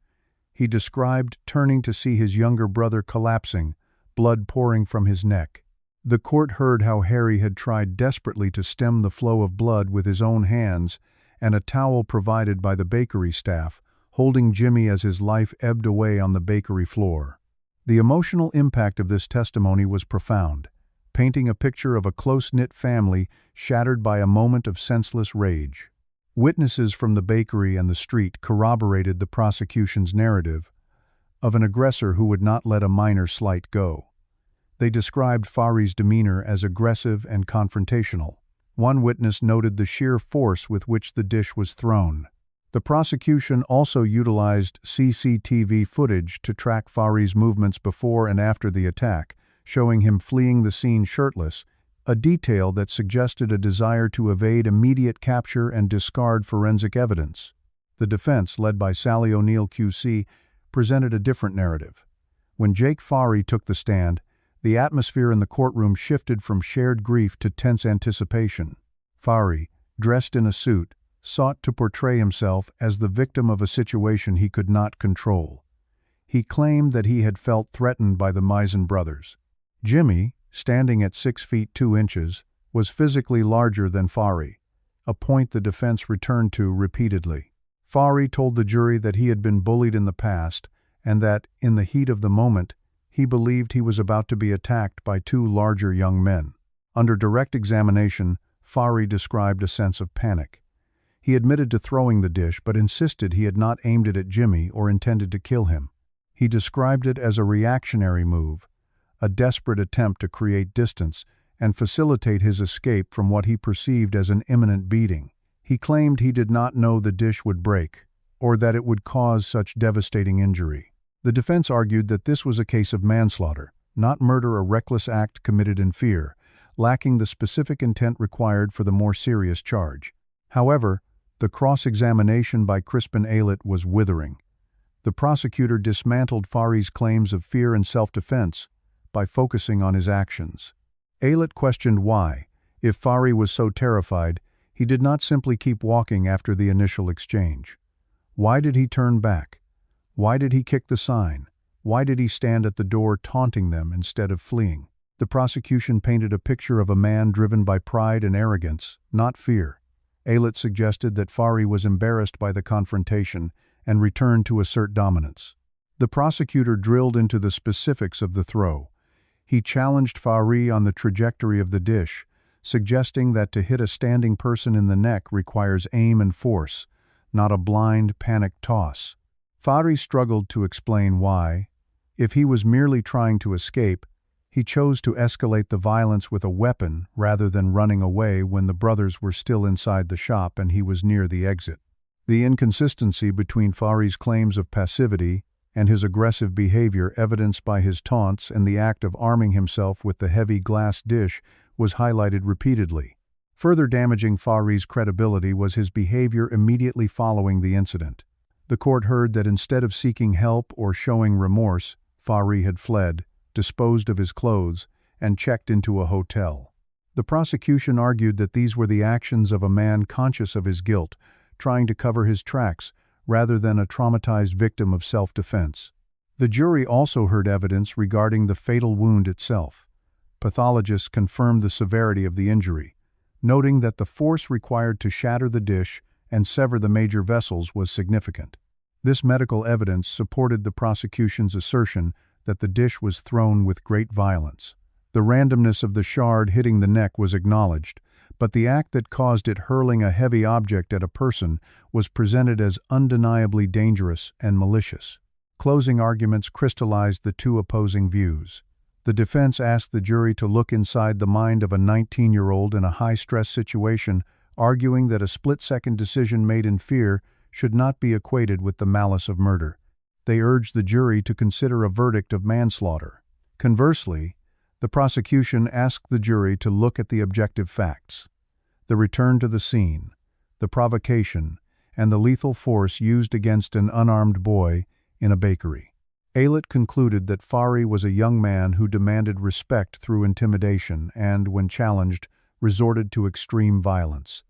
He described turning to see his younger brother collapsing, blood pouring from his neck. The court heard how Harry had tried desperately to stem the flow of blood with his own hands and a towel provided by the bakery staff, holding Jimmy as his life ebbed away on the bakery floor. The emotional impact of this testimony was profound, painting a picture of a close-knit family shattered by a moment of senseless rage. Witnesses from the bakery and the street corroborated the prosecution's narrative of an aggressor who would not let a minor slight go. They described Fahri's demeanor as aggressive and confrontational. One witness noted the sheer force with which the dish was thrown. The prosecution also utilized CCTV footage to track Fahri's movements before and after the attack, showing him fleeing the scene shirtless, a detail that suggested a desire to evade immediate capture and discard forensic evidence. The defense, led by Sally O'Neill QC, presented a different narrative. When Jake Fahri took the stand, the atmosphere in the courtroom shifted from shared grief to tense anticipation. Fahri, dressed in a suit, sought to portray himself as the victim of a situation he could not control. He claimed that he had felt threatened by the Mizzen brothers. Jimmy, standing at 6 feet 2 inches, was physically larger than Fahri, a point the defense returned to repeatedly. Fahri told the jury that he had been bullied in the past and that, in the heat of the moment, he believed he was about to be attacked by 2 larger young men. Under direct examination, Fahri described a sense of panic. He admitted to throwing the dish but insisted he had not aimed it at Jimmy or intended to kill him. He described it as a reactionary move, a desperate attempt to create distance and facilitate his escape from what he perceived as an imminent beating. He claimed he did not know the dish would break, or that it would cause such devastating injury. The defense argued that this was a case of manslaughter, not murder, a reckless act committed in fear, lacking the specific intent required for the more serious charge. However, the cross-examination by Crispin Aylett was withering. The prosecutor dismantled Fahri's claims of fear and self-defense by focusing on his actions. Aylett questioned why, if Fahry was so terrified, he did not simply keep walking after the initial exchange. Why did he turn back? Why did he kick the sign? Why did he stand at the door taunting them instead of fleeing? The prosecution painted a picture of a man driven by pride and arrogance, not fear. Aylett suggested that Fahry was embarrassed by the confrontation and returned to assert dominance. The prosecutor drilled into the specifics of the throw. He challenged Fahry on the trajectory of the dish, suggesting that to hit a standing person in the neck requires aim and force, not a blind, panicked toss. Fahry struggled to explain why, if he was merely trying to escape, he chose to escalate the violence with a weapon rather than running away when the brothers were still inside the shop and he was near the exit. The inconsistency between Fahry's claims of passivity and his aggressive behavior, evidenced by his taunts and the act of arming himself with the heavy glass dish, was highlighted repeatedly. Further damaging Fahry's credibility was his behavior immediately following the incident. The court heard that instead of seeking help or showing remorse, Fahry had fled, disposed of his clothes, and checked into a hotel. The prosecution argued that these were the actions of a man conscious of his guilt, trying to cover his tracks, rather than a traumatized victim of self-defense. The jury also heard evidence regarding the fatal wound itself. Pathologists confirmed the severity of the injury, noting that the force required to shatter the dish and sever the major vessels was significant. This medical evidence supported the prosecution's assertion that the dish was thrown with great violence. The randomness of the shard hitting the neck was acknowledged, but the act that caused it hurling a heavy object at a person was presented as undeniably dangerous and malicious. Closing arguments crystallized the two opposing views. The defense asked the jury to look inside the mind of a 19-year-old in a high-stress situation, arguing that a split-second decision made in fear should not be equated with the malice of murder. They urged the jury to consider a verdict of manslaughter. Conversely, the prosecution asked the jury to look at the objective facts: the return to the scene, the provocation, and the lethal force used against an unarmed boy in a bakery. Aylett concluded that Fahry was a young man who demanded respect through intimidation and, when challenged, resorted to extreme violence.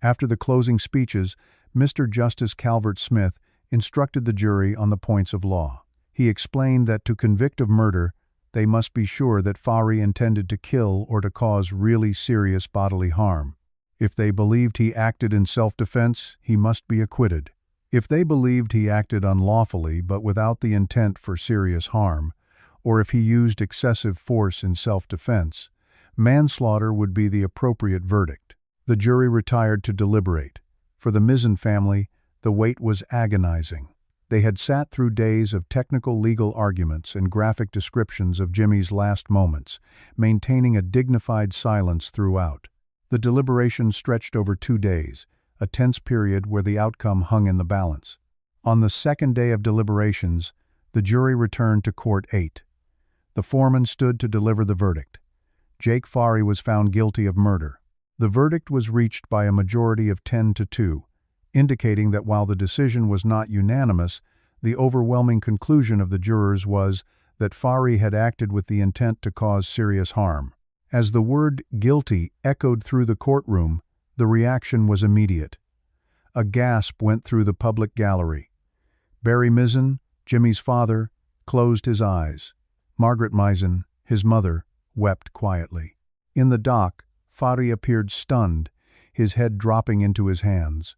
After the closing speeches, Mr. Justice Calvert-Smith instructed the jury on the points of law. He explained that to convict of murder, they must be sure that Fahry intended to kill or to cause really serious bodily harm. If they believed he acted in self-defense, he must be acquitted. If they believed he acted unlawfully but without the intent for serious harm, or if he used excessive force in self-defense, manslaughter would be the appropriate verdict. The jury retired to deliberate. For the Mizzen family, the wait was agonizing. They had sat through days of technical legal arguments and graphic descriptions of Jimmy's last moments, maintaining a dignified silence throughout. The deliberation stretched over 2 days, a tense period where the outcome hung in the balance. On the second day of deliberations, the jury returned to Court 8. The foreman stood to deliver the verdict. Jake Fahry was found guilty of murder. The verdict was reached by a majority of 10-2, indicating that while the decision was not unanimous, the overwhelming conclusion of the jurors was that Fahry had acted with the intent to cause serious harm. As the word "guilty" echoed through the courtroom, the reaction was immediate. A gasp went through the public gallery. Barry Mizzen, Jimmy's father, closed his eyes. Margaret Mizzen, his mother, wept quietly. In the dock, Fahry appeared stunned, his head dropping into his hands.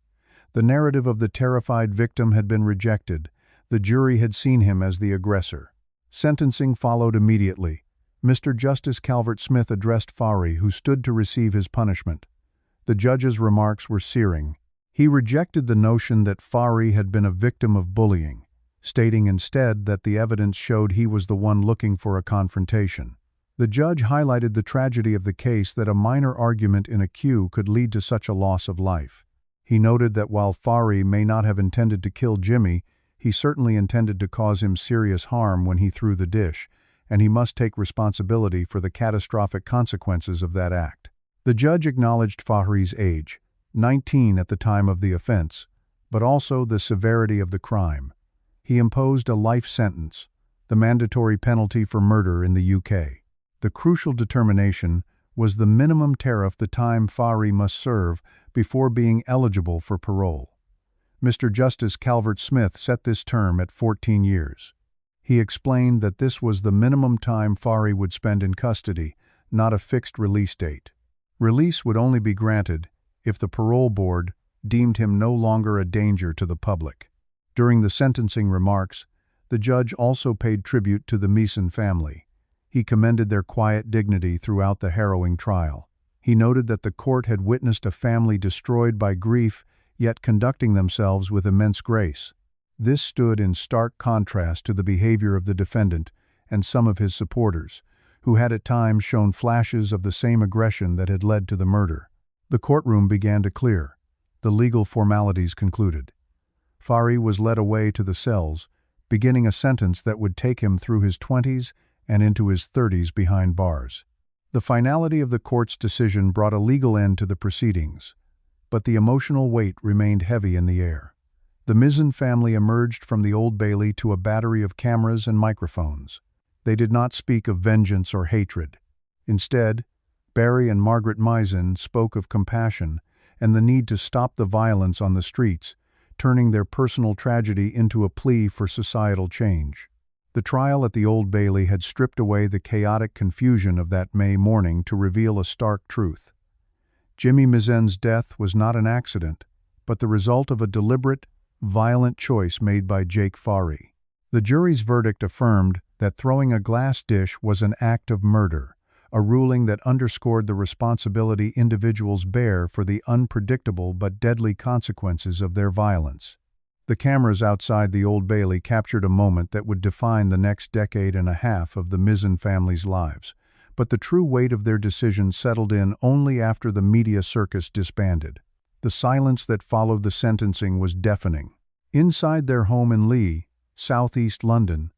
The narrative of the terrified victim had been rejected. The jury had seen him as the aggressor. Sentencing followed immediately. Mr. Justice Calvert-Smith addressed Fahry, who stood to receive his punishment. The judge's remarks were searing. He rejected the notion that Fahry had been a victim of bullying, stating instead that the evidence showed he was the one looking for a confrontation. The judge highlighted the tragedy of the case that a minor argument in a queue could lead to such a loss of life. He noted that while Fahry may not have intended to kill Jimmy, he certainly intended to cause him serious harm when he threw the dish, and he must take responsibility for the catastrophic consequences of that act. The judge acknowledged Fahry's age, 19 at the time of the offense, but also the severity of the crime. He imposed a life sentence, the mandatory penalty for murder in the UK. The crucial determination was the minimum tariff the time Fahry must serve before being eligible for parole. Mr. Justice Calvert Smith set this term at 14 years. He explained that this was the minimum time Fahry would spend in custody, not a fixed release date. Release would only be granted if the parole board deemed him no longer a danger to the public. During the sentencing remarks, the judge also paid tribute to the Meeson family. He commended their quiet dignity throughout the harrowing trial. He noted that the court had witnessed a family destroyed by grief, yet conducting themselves with immense grace. This stood in stark contrast to the behavior of the defendant and some of his supporters, who had at times shown flashes of the same aggression that had led to the murder. The courtroom began to clear. The legal formalities concluded. Fahry was led away to the cells, beginning a sentence that would take him through his 20s and into his 30s behind bars. The finality of the court's decision brought a legal end to the proceedings, but the emotional weight remained heavy in the air. The Meeson family emerged from the Old Bailey to a battery of cameras and microphones. They did not speak of vengeance or hatred. Instead, Barry and Margaret Meeson spoke of compassion and the need to stop the violence on the streets, turning their personal tragedy into a plea for societal change. The trial at the Old Bailey had stripped away the chaotic confusion of that May morning to reveal a stark truth. Jimmy Meeson's death was not an accident, but the result of a deliberate, violent choice made by Jake Fahry. The jury's verdict affirmed that throwing a glass dish was an act of murder, a ruling that underscored the responsibility individuals bear for the unpredictable but deadly consequences of their violence. The cameras outside the Old Bailey captured a moment that would define the next decade and a half of the Meeson family's lives, but the true weight of their decision settled in only after the media circus disbanded. The silence that followed the sentencing was deafening. Inside their home in Lee, southeast London,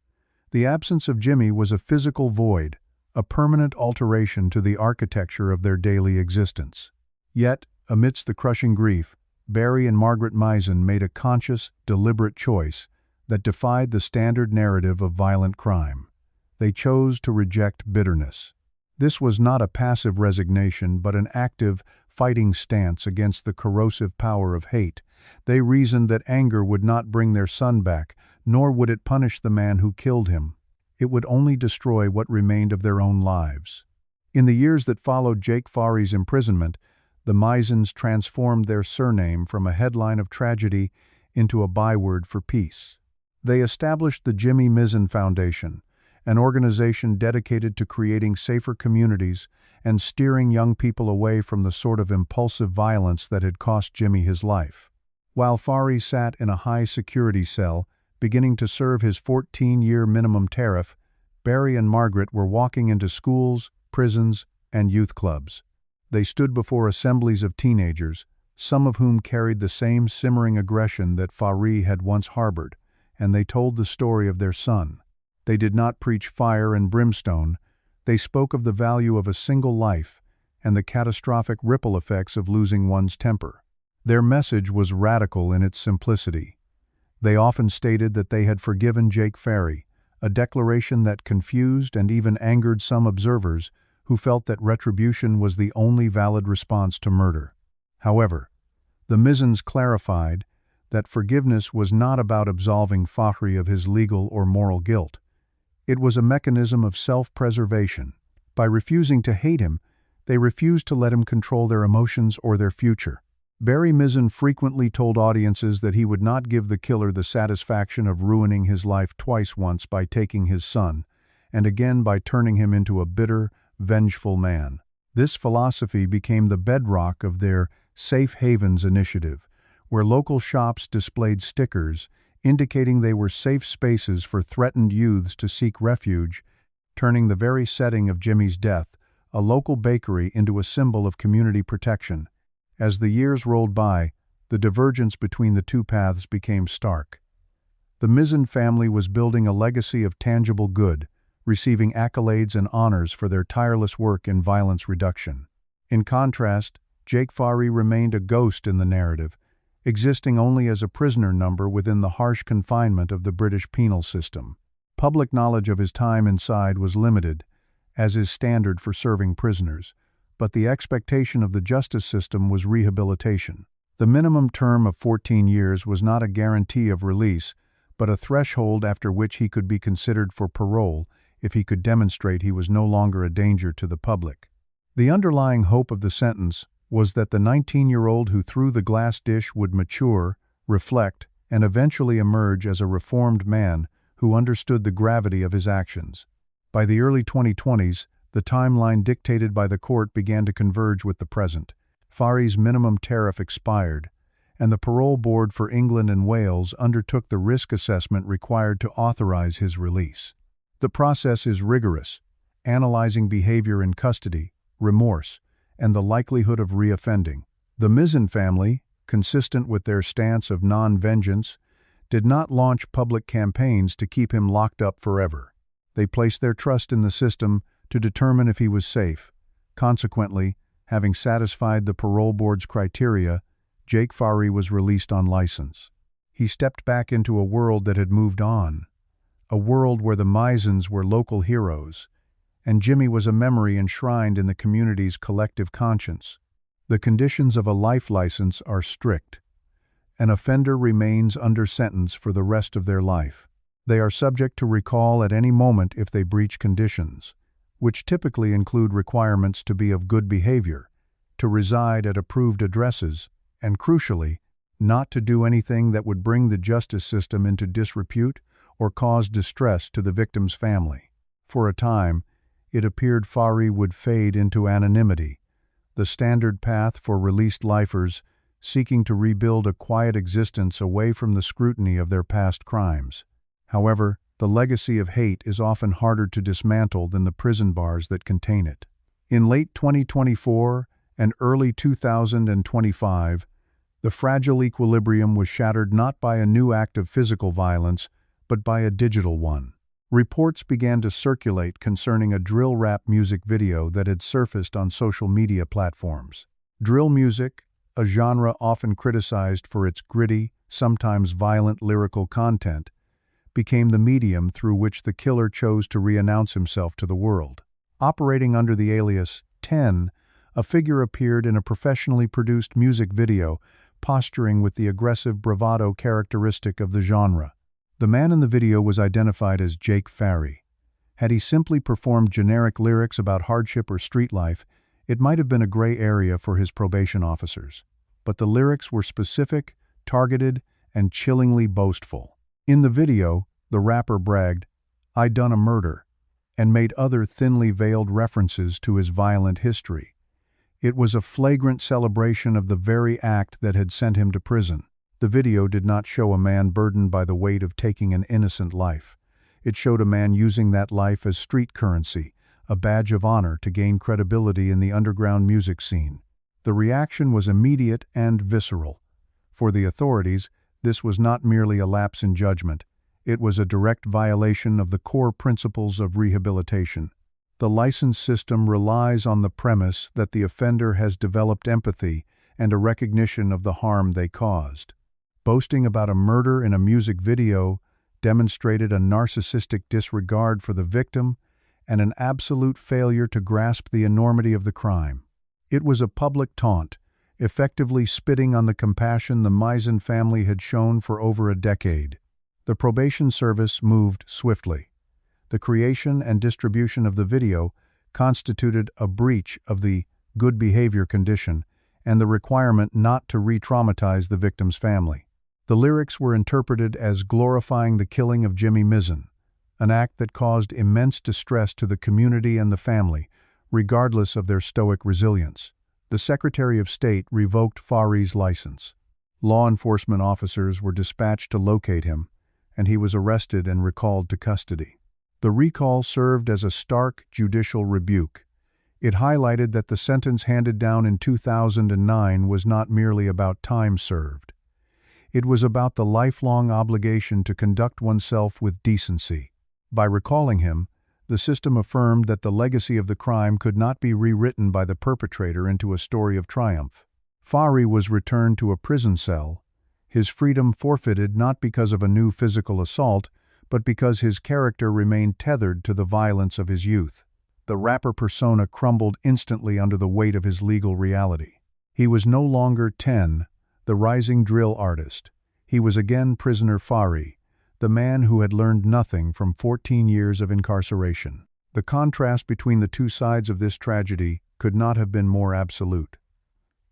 the absence of Jimmy was a physical void, a permanent alteration to the architecture of their daily existence. Yet, amidst the crushing grief, Barry and Margaret Meeson made a conscious, deliberate choice that defied the standard narrative of violent crime. They chose to reject bitterness. This was not a passive resignation but an active, fighting stance against the corrosive power of hate. They reasoned that anger would not bring their son back, nor would it punish the man who killed him. It would only destroy what remained of their own lives. In the years that followed Jake Fahry's imprisonment, the Meesons transformed their surname from a headline of tragedy into a byword for peace. They established the Jimmy Meeson Foundation, an organization dedicated to creating safer communities and steering young people away from the sort of impulsive violence that had cost Jimmy his life. While Fahry sat in a high-security cell, beginning to serve his 14-year minimum tariff, Barry and Margaret were walking into schools, prisons, and youth clubs. They stood before assemblies of teenagers, some of whom carried the same simmering aggression that Fahry had once harbored, and they told the story of their son. They did not preach fire and brimstone. They spoke of the value of a single life and the catastrophic ripple effects of losing one's temper. Their message was radical in its simplicity. They often stated that they had forgiven Jake Fahry, a declaration that confused and even angered some observers who felt that retribution was the only valid response to murder. However, the Meesons clarified that forgiveness was not about absolving Fahry of his legal or moral guilt. It was a mechanism of self-preservation. By refusing to hate him, they refused to let him control their emotions or their future. Barry Meeson frequently told audiences that he would not give the killer the satisfaction of ruining his life twice, once by taking his son, and again by turning him into a bitter, vengeful man. This philosophy became the bedrock of their Safe Havens initiative, where local shops displayed stickers indicating they were safe spaces for threatened youths to seek refuge, turning the very setting of Jimmy's death, a local bakery, into a symbol of community protection. As the years rolled by, the divergence between the two paths became stark. The Meeson family was building a legacy of tangible good, receiving accolades and honors for their tireless work in violence reduction. In contrast, Jake Fahry remained a ghost in the narrative, existing only as a prisoner number within the harsh confinement of the British penal system. Public knowledge of his time inside was limited, as is standard for serving prisoners, but the expectation of the justice system was rehabilitation. The minimum term of 14 years was not a guarantee of release, but a threshold after which he could be considered for parole if he could demonstrate he was no longer a danger to the public. The underlying hope of the sentence was that the 19-year-old who threw the glass dish would mature, reflect, and eventually emerge as a reformed man who understood the gravity of his actions. By the early 2020s, the timeline dictated by the court began to converge with the present. Fari's minimum tariff expired, and the Parole Board for England and Wales undertook the risk assessment required to authorize his release. The process is rigorous, analyzing behavior in custody, remorse, and the likelihood of reoffending. The Mizzen family, consistent with their stance of non-vengeance, did not launch public campaigns to keep him locked up forever. They placed their trust in the system to determine if he was safe. Consequently, having satisfied the parole board's criteria, Jake Fari was released on license. He stepped back into a world that had moved on, a world where the Mizzens were local heroes, and Jimmy was a memory enshrined in the community's collective conscience. The conditions of a life license are strict. An offender remains under sentence for the rest of their life. They are subject to recall at any moment if they breach conditions, which typically include requirements to be of good behavior, to reside at approved addresses, and crucially, not to do anything that would bring the justice system into disrepute or cause distress to the victim's family. For a time, it appeared Fari would fade into anonymity, the standard path for released lifers seeking to rebuild a quiet existence away from the scrutiny of their past crimes. However, the legacy of hate is often harder to dismantle than the prison bars that contain it. In late 2024 and early 2025, the fragile equilibrium was shattered not by a new act of physical violence, but by a digital one. Reports began to circulate concerning a drill rap music video that had surfaced on social media platforms. Drill music, a genre often criticized for its gritty, sometimes violent lyrical content, became the medium through which the killer chose to re-announce himself to the world. Operating under the alias 10, a figure appeared in a professionally produced music video, posturing with the aggressive bravado characteristic of the genre. The man in the video was identified as Jake Fari. Had he simply performed generic lyrics about hardship or street life, it might have been a gray area for his probation officers. But the lyrics were specific, targeted, and chillingly boastful. In the video, the rapper bragged, "I done a murder," and made other thinly veiled references to his violent history. It was a flagrant celebration of the very act that had sent him to prison. The video did not show a man burdened by the weight of taking an innocent life. It showed a man using that life as street currency, a badge of honor to gain credibility in the underground music scene. The reaction was immediate and visceral. For the authorities, this was not merely a lapse in judgment. It was a direct violation of the core principles of rehabilitation. The license system relies on the premise that the offender has developed empathy and a recognition of the harm they caused. Boasting about a murder in a music video demonstrated a narcissistic disregard for the victim and an absolute failure to grasp the enormity of the crime. It was a public taunt, effectively spitting on the compassion the Mizzen family had shown for over a decade. The probation service moved swiftly. The creation and distribution of the video constituted a breach of the good behavior condition and the requirement not to re-traumatize the victim's family. The lyrics were interpreted as glorifying the killing of Jimmy Mizzen, an act that caused immense distress to the community and the family, regardless of their stoic resilience. The Secretary of State revoked Fari's license. Law enforcement officers were dispatched to locate him, and he was arrested and recalled to custody. The recall served as a stark judicial rebuke. It highlighted that the sentence handed down in 2009 was not merely about time served. It was about the lifelong obligation to conduct oneself with decency. By recalling him, the system affirmed that the legacy of the crime could not be rewritten by the perpetrator into a story of triumph. Fari was returned to a prison cell, his freedom forfeited not because of a new physical assault, but because his character remained tethered to the violence of his youth. the rapper persona crumbled instantly under the weight of his legal reality. He was no longer 10, the rising drill artist. He was again prisoner Fari, the man who had learned nothing from 14 years of incarceration. The contrast between the two sides of this tragedy could not have been more absolute.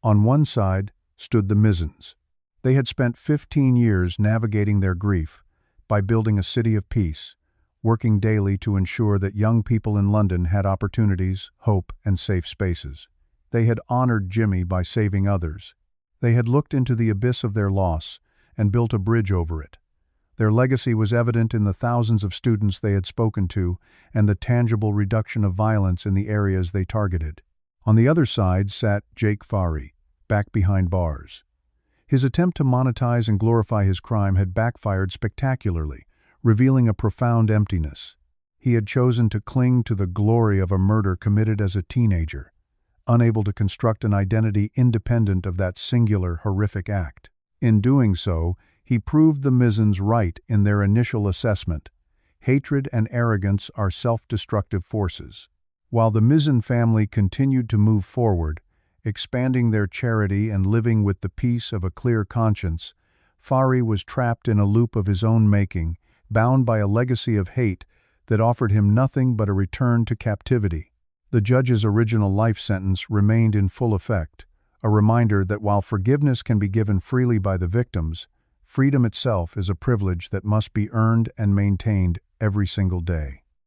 On one side stood the Mizens. They had spent 15 years navigating their grief by building a city of peace, working daily to ensure that young people in London had opportunities, hope, and safe spaces. They had honored Jimmy by saving others. They had looked into the abyss of their loss and built a bridge over it. Their legacy was evident in the thousands of students they had spoken to and the tangible reduction of violence in the areas they targeted. On the other side sat Jake Fari, back behind bars. His attempt to monetize and glorify his crime had backfired spectacularly, revealing a profound emptiness. He had chosen to cling to the glory of a murder committed as a teenager, unable to construct an identity independent of that singular, horrific act. In doing so, he proved the Mizens right in their initial assessment. Hatred and arrogance are self-destructive forces. While the Mizen family continued to move forward, expanding their charity and living with the peace of a clear conscience, Fari was trapped in a loop of his own making, bound by a legacy of hate that offered him nothing but a return to captivity. The judge's original life sentence remained in full effect, a reminder that while forgiveness can be given freely by the victims, freedom itself is a privilege that must be earned and maintained every single day.